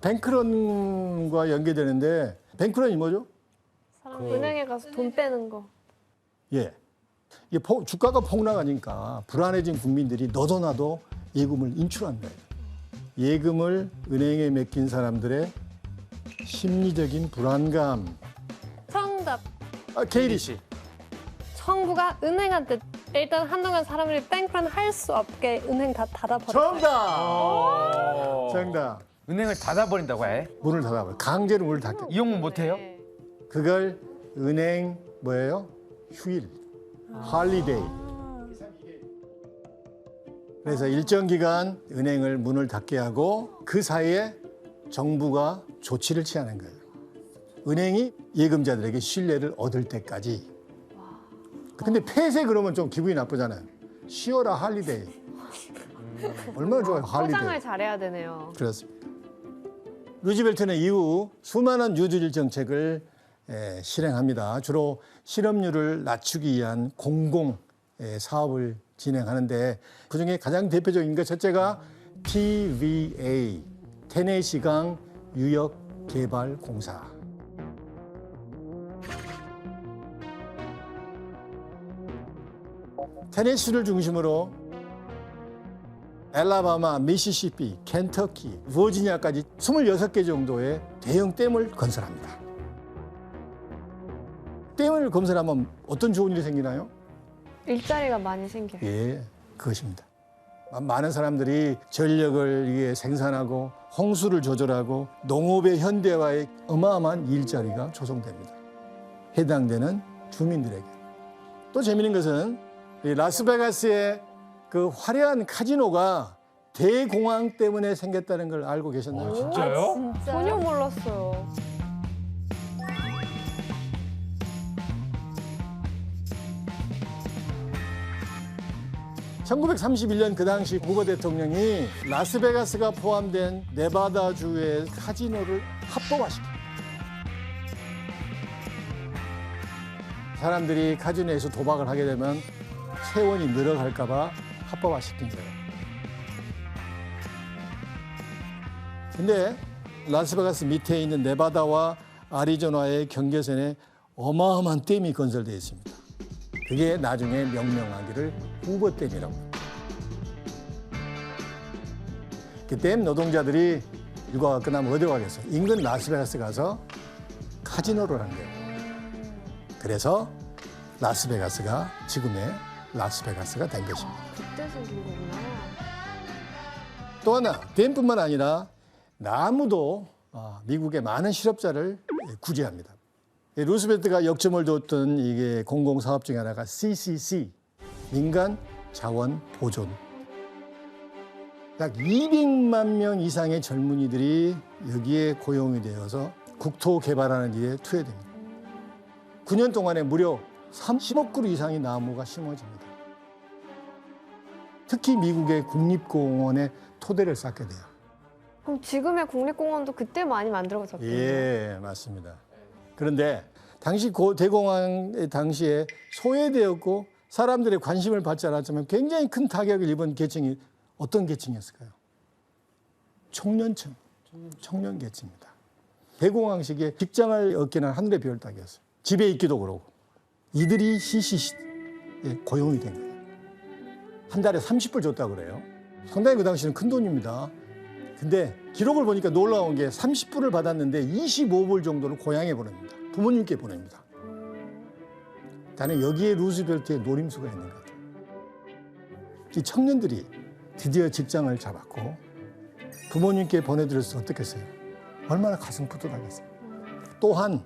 뱅크런과 연계되는데 뱅크런이 뭐죠? 은행에 가서 돈 빼는 거. 예. 이게 주가가 폭락하니까 불안해진 국민들이 너도 나도 예금을 인출한다. 예금을 은행에 맡긴 사람들의 심리적인 불안감. 정답. 케이리 씨. 정부가 은행한테 일단 한동안 사람들이 뱅크런 할 수 없게 은행 다 닫아버렸어요. 정답! 정답. 은행을 닫아버린다고 해? 문을 닫아버려. 강제로 문을 닫게. 이용 못해요? 그걸 은행 뭐예요? 휴일. 할리데이. 그래서 일정 기간 은행을 문을 닫게 하고 그 사이에 정부가 조치를 취하는 거예요. 은행이 예금자들에게 신뢰를 얻을 때까지. 근데 폐쇄 그러면 좀 기분이 나쁘잖아요. 쉬어라 할리데이. 얼마나 좋아요, 할리데이. 포장을 잘해야 되네요. 그렇습니다. 루즈벨트는 이후 수많은 뉴딜 정책을 실행합니다. 주로 실업률을 낮추기 위한 공공 사업을 진행하는데 그중에 가장 대표적인 것 첫째가 TVA, 테네시강 유역개발공사. 테네시를 중심으로 엘라바마, 미시시피, 켄터키, 버지니아까지 26개 정도의 대형 댐을 건설합니다. 댐을 건설하면 어떤 좋은 일이 생기나요? 일자리가 많이 생겨요. 예, 그것입니다. 많은 사람들이 전력을 이게 생산하고 홍수를 조절하고 농업의 현대화에 어마어마한 일자리가 조성됩니다. 해당되는 주민들에게. 또 재미있는 것은 이 라스베가스의 그 화려한 카지노가 대공황 때문에 생겼다는 걸 알고 계셨나요? 진짜요? 전혀 몰랐어요. (1931년) 그 당시 부거 대통령이 라스베가스가 포함된 네바다주의 카지노를 합법화시킵니다. 사람들이 카지노에서 도박을 하게 되면 세원이 늘어갈까 봐 합법화시킨 거예요. 근데 라스베가스 밑에 있는 네바다와 아리조나의 경계선에 어마어마한 댐이 건설되어 있습니다. 그게 나중에 명명하기를 후버댐이라고 합니다. 그 댐 노동자들이 일과가 끝나면 어디 가겠어요? 인근 라스베가스 가서 카지노를 한 거예요. 그래서 라스베가스가 지금의 라스베가스가 된 것입니다. 그때 생긴 거구나. 또 하나, 댐뿐만 아니라 나무도 미국의 많은 실업자를 구제합니다. 루스벨트가 역점을 뒀던 이게 공공사업 중에 하나가 CCC, 민간 자원 보존. 약 200만 명 이상의 젊은이들이 여기에 고용이 되어서 국토 개발하는 일에 투여됩니다. 9년 동안에 무려 30억 그루 이상의 나무가 심어집니다. 특히 미국의 국립공원에 토대를 쌓게 돼요. 그럼 지금의 국립공원도 그때 많이 만들어졌겠네요. 예, 맞습니다. 그런데 당시 대공황 당시에 소외되었고 사람들의 관심을 받지 않았지만 굉장히 큰 타격을 입은 계층이 어떤 계층이었을까요? 청년층, 청년 계층입니다. 대공황식에 직장을 얻기는 하늘의 별 따기였어요. 집에 있기도 그러고. 이들이 CCC에 고용이 된 거예요. 한 달에 30불 줬다고 그래요. 상당히 그 당시는 큰 돈입니다. 근데 기록을 보니까 놀라운 게 30불을 받았는데 25불 정도를 고향에 보냅니다. 부모님께 보냅니다. 나는 여기에 루즈벨트의 노림수가 있는 것 같아요. 이 청년들이 드디어 직장을 잡았고 부모님께 보내드렸으면 어떻겠어요? 얼마나 가슴 뿌듯하겠어요. 또한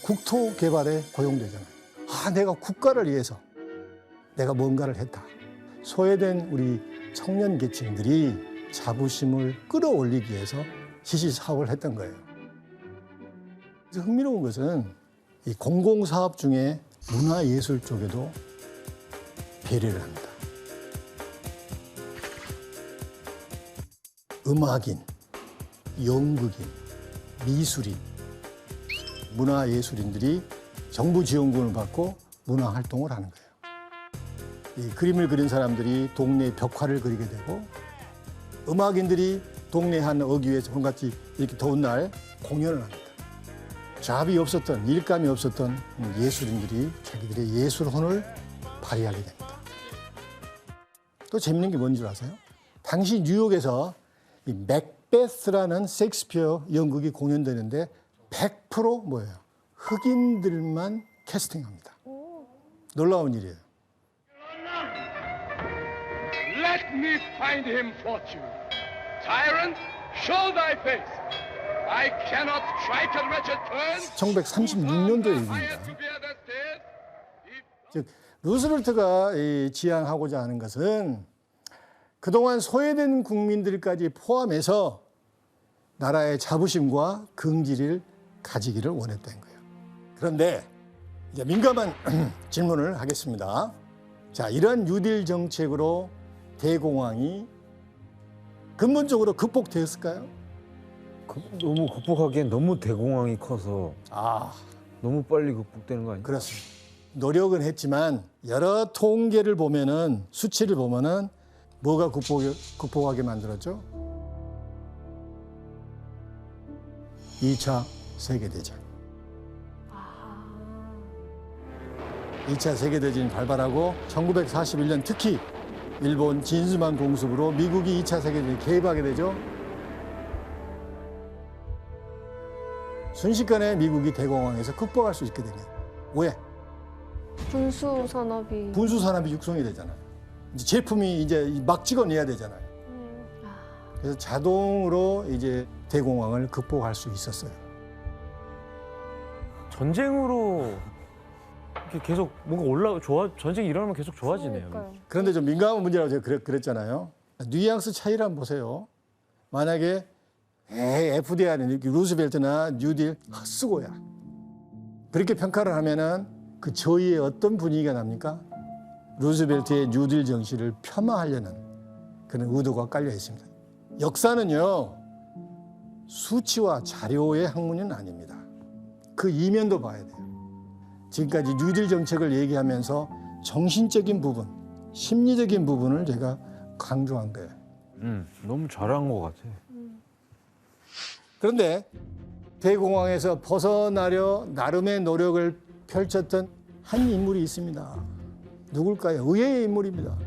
국토 개발에 고용되잖아요. 내가 국가를 위해서 내가 뭔가를 했다. 소외된 우리 청년 계층들이 자부심을 끌어올리기 위해서 CCC 사업을 했던 거예요. 그래서 흥미로운 것은 이 공공사업 중에 문화예술 쪽에도 배려를 합니다. 음악인, 연극인, 미술인, 문화예술인들이 정부 지원금을 받고 문화활동을 하는 거예요. 이 그림을 그린 사람들이 동네 벽화를 그리게 되고 음악인들이 동네 한 어귀에서 오늘같이 이렇게 더운 날 공연을 합니다. 잡이 없었던, 일감이 없었던 예술인들이 자기들의 예술혼을 발휘하게 됩니다. 또 재밌는 게 뭔지 아세요? 당시 뉴욕에서 이 맥베스라는 셰익스피어 연극이 공연되는데 100% 뭐예요? 흑인들만 캐스팅합니다. 놀라운 일이에요. Let me find him fortune. Tyrant, show thy face. I cannot strike a wretched turn. 1936년도 얘기입니다. 즉 루스벨트가 지향하고자 하는 것은 그동안 소외된 국민들까지 포함해서 나라의 자부심과 긍지를 가지기를 원했던 거예요. 그런데 이제 민감한 질문을 하겠습니다. 자, 이러한 뉴딜 정책으로 대공황이 근본적으로 극복되었을까요? 너무 극복하기엔 너무 대공황이 커서 너무 빨리 극복되는 거 아니에요? 그렇습니다. 노력은 했지만 여러 통계를 보면은 수치를 보면은 뭐가 극복하게 만들었죠? 2차 세계대전. 2차 세계대전이 발발하고 1941년 특히 일본 진수만 공습으로 미국이 2차 세계대전에 개입하게 되죠. 순식간에 미국이 대공황에서 극복할 수 있게 됩니다. 왜? 분수산업이 육성이 되잖아요. 이제 제품이 이제 막 찍어내야 되잖아요. 그래서 자동으로 이제 대공황을 극복할 수 있었어요. 전쟁으로 이렇게 계속 뭔가 전쟁이 일어나면 계속 좋아지네요. 그런데 좀 민감한 문제라고 제가 그랬잖아요. 뉘앙스 차이를 한번 보세요. 만약에 FDR은 루스벨트나 뉴딜 헛수고야. 그렇게 평가를 하면은 그 저희의 어떤 분위기가 납니까? 루스벨트의 뉴딜 정신을 폄하하려는 그런 의도가 깔려 있습니다. 역사는요, 수치와 자료의 학문은 아닙니다. 그 이면도 봐야 돼요. 지금까지 뉴딜 정책을 얘기하면서 정신적인 부분, 심리적인 부분을 제가 강조한 거예요. 너무 잘한 것 같아. 그런데 대공황에서 벗어나려 나름의 노력을 펼쳤던 한 인물이 있습니다. 누굴까요? 의외의 인물입니다.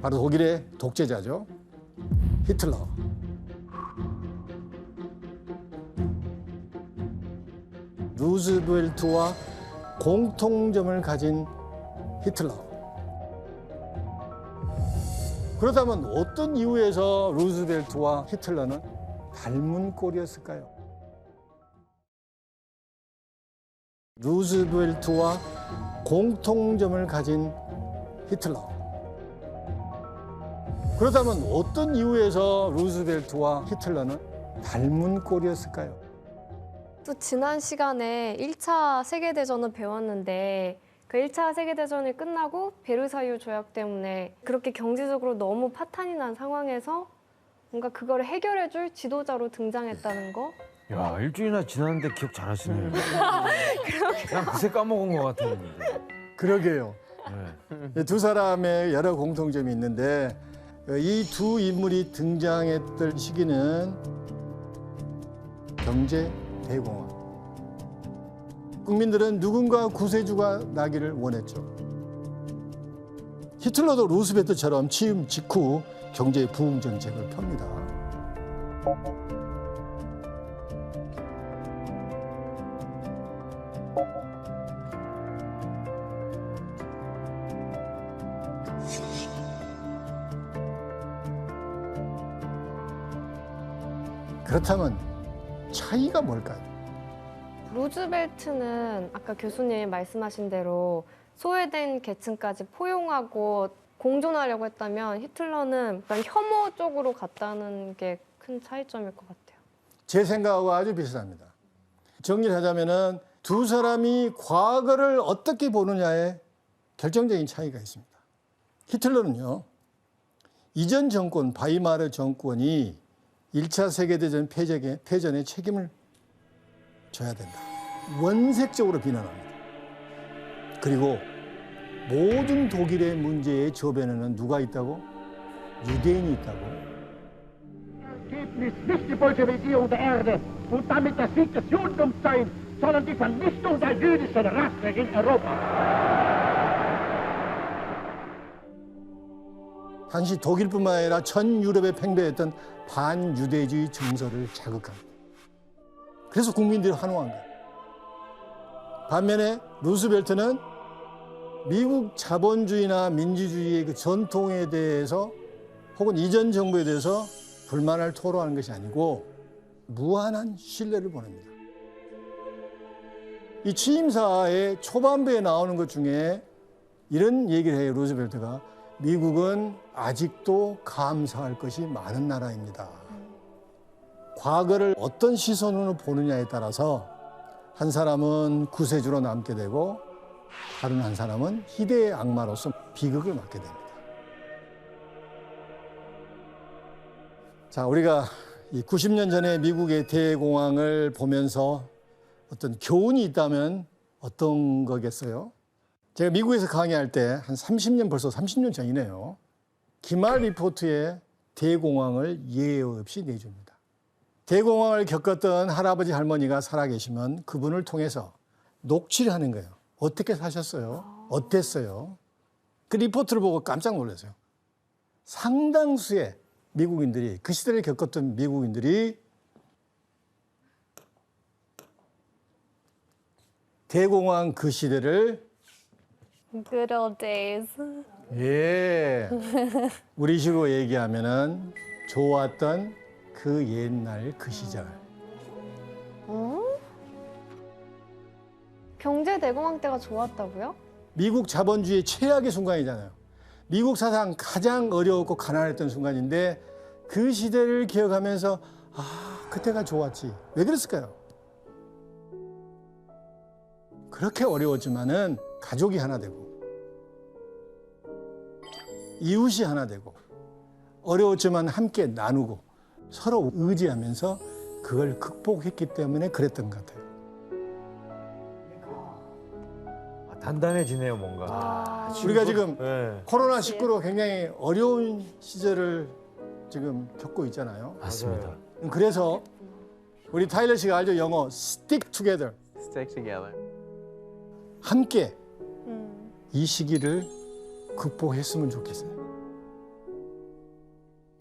바로 독일의 독재자죠. 히틀러. 루스벨트와 공통점을 가진 히틀러. 그렇다면 어떤 이유에서 루스벨트와 히틀러는 닮은 꼴이었을까요? 루스벨트와 공통점을 가진 히틀러. 그렇다면 어떤 이유에서 루스벨트와 히틀러는 닮은 꼴이었을까요? 또 지난 시간에 1차 세계대전을 배웠는데 그 1차 세계대전이 끝나고 베르사유 조약 때문에 그렇게 경제적으로 너무 파탄이 난 상황에서 뭔가 그거를 해결해줄 지도자로 등장했다는 거. 야, 일주일이나 지났는데 기억 잘하시네요. 그런 난 그새 까먹은 것 같았는데. 그러게요. 두 사람의 여러 공통점이 있는데 이 두 인물이 등장했던 시기는 경제 대공황. 국민들은 누군가 구세주가 나기를 원했죠. 히틀러도 루스벨트처럼 취임 직후 경제 부흥 정책을 펴니다. 그렇다면 차이가 뭘까요? 루즈벨트는 아까 교수님이 말씀하신 대로 소외된 계층까지 포용하고 공존하려고 했다면 히틀러는 약간 혐오 쪽으로 갔다는 게 큰 차이점일 것 같아요. 제 생각과 아주 비슷합니다. 정리를 하자면은 두 사람이 과거를 어떻게 보느냐에 결정적인 차이가 있습니다. 히틀러는요, 이전 정권, 바이마르 정권이 1차 세계대전 패전에 책임을 져야 된다. 원색적으로 비난합니다. 그리고 모든 독일의 문제의 저변에는 누가 있다고? 유대인이 있다고. Ergebnis nicht die Bolschewisierung der Erde und damit der Sieg des Judentums sein, sondern die Vernichtung der jüdischen Rasse in Europa. 당시 독일뿐만 아니라 전 유럽에 팽배했던 반유대주의 정서를 자극합니다. 그래서 국민들이 환호한 거예요. 반면에 루스벨트는 미국 자본주의나 민주주의의 그 전통에 대해서 혹은 이전 정부에 대해서 불만을 토로하는 것이 아니고 무한한 신뢰를 보냅니다. 이 취임사의 초반부에 나오는 것 중에 이런 얘기를 해요. 루스벨트가 미국은 아직도 감사할 것이 많은 나라입니다. 과거를 어떤 시선으로 보느냐에 따라서 한 사람은 구세주로 남게 되고 다른 한 사람은 희대의 악마로서 비극을 맞게 됩니다. 자, 우리가 이 90년 전에 미국의 대공황을 보면서 어떤 교훈이 있다면 어떤 거겠어요? 제가 미국에서 강의할 때 한 30년, 벌써 30년 전이네요. 기말 리포트에 대공황을 예외 없이 내줍니다. 대공황을 겪었던 할아버지 할머니가 살아계시면 그분을 통해서 녹취를 하는 거예요. 어떻게 사셨어요? 어땠어요? 그 리포트를 보고 깜짝 놀랐어요. 상당수의 미국인들이, 그 시대를 겪었던 미국인들이 대공황 그 시대를 Good old days. 예, 우리식으로 얘기하면은 좋았던 그 옛날 그 시절. 경제 대공황 때가 좋았다고요? 미국 자본주의의 최악의 순간이잖아요. 미국 사상 가장 어려웠고 가난했던 순간인데 그 시대를 기억하면서 그때가 좋았지. 왜 그랬을까요? 그렇게 어려웠지만은 가족이 하나 되고 이웃이 하나 되고 어려웠지만 함께 나누고 서로 의지하면서 그걸 극복했기 때문에 그랬던 것 같아요. 단단해지네요, 뭔가. 우리가 지금 네. 코로나19로 굉장히 어려운 시절을 지금 겪고 있잖아요. 맞습니다. 그래서 우리 타일러 씨가 알죠? 영어 stick together. Stick together. 함께 이 시기를 극복했으면 좋겠어요.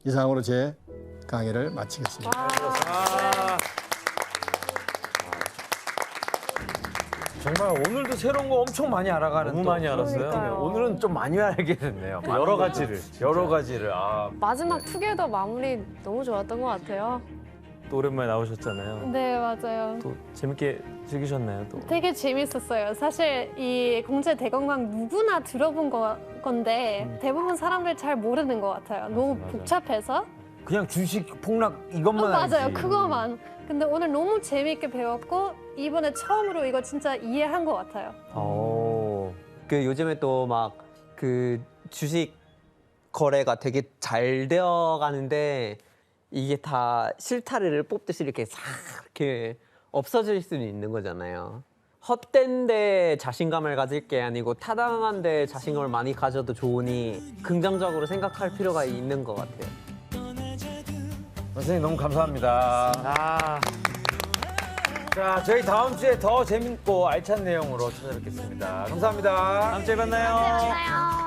이상으로 제 강의를 마치겠습니다. 정말 오늘도 새로운 거 엄청 많이 알아가는. 너무 많이 알았어요. 느낌이에요. 오늘은 좀 많이 알게 됐네요. 여러 가지를. 마지막 투게더 마무리 너무 좋았던 것 같아요. 또 오랜만에 나오셨잖아요. 네, 맞아요. 또 재밌게 즐기셨나요? 또 되게 재밌었어요. 사실 이 공제 대공황 누구나 들어본 건데 대부분 사람들 잘 모르는 것 같아요. 너무 복잡해서. 그냥 주식 폭락 이것만 맞아요. 알지. 그거만. 근데 오늘 너무 재밌게 배웠고 이번에 처음으로 이거 진짜 이해한 것 같아요. 그 요즘에 또 막 그 주식 거래가 되게 잘 되어 가는데 이게 다 실타래를 뽑듯이 이렇게 싹 이렇게 없어질 수는 있는 거잖아요. 헛된 데 자신감을 가질 게 아니고 타당한 데 자신감을 많이 가져도 좋으니 긍정적으로 생각할 필요가 있는 것 같아요. 선생님 너무 감사합니다. 자, 저희 다음 주에 더 재밌고 알찬 내용으로 찾아뵙겠습니다. 감사합니다. 다음 주에 만나요. 안녕.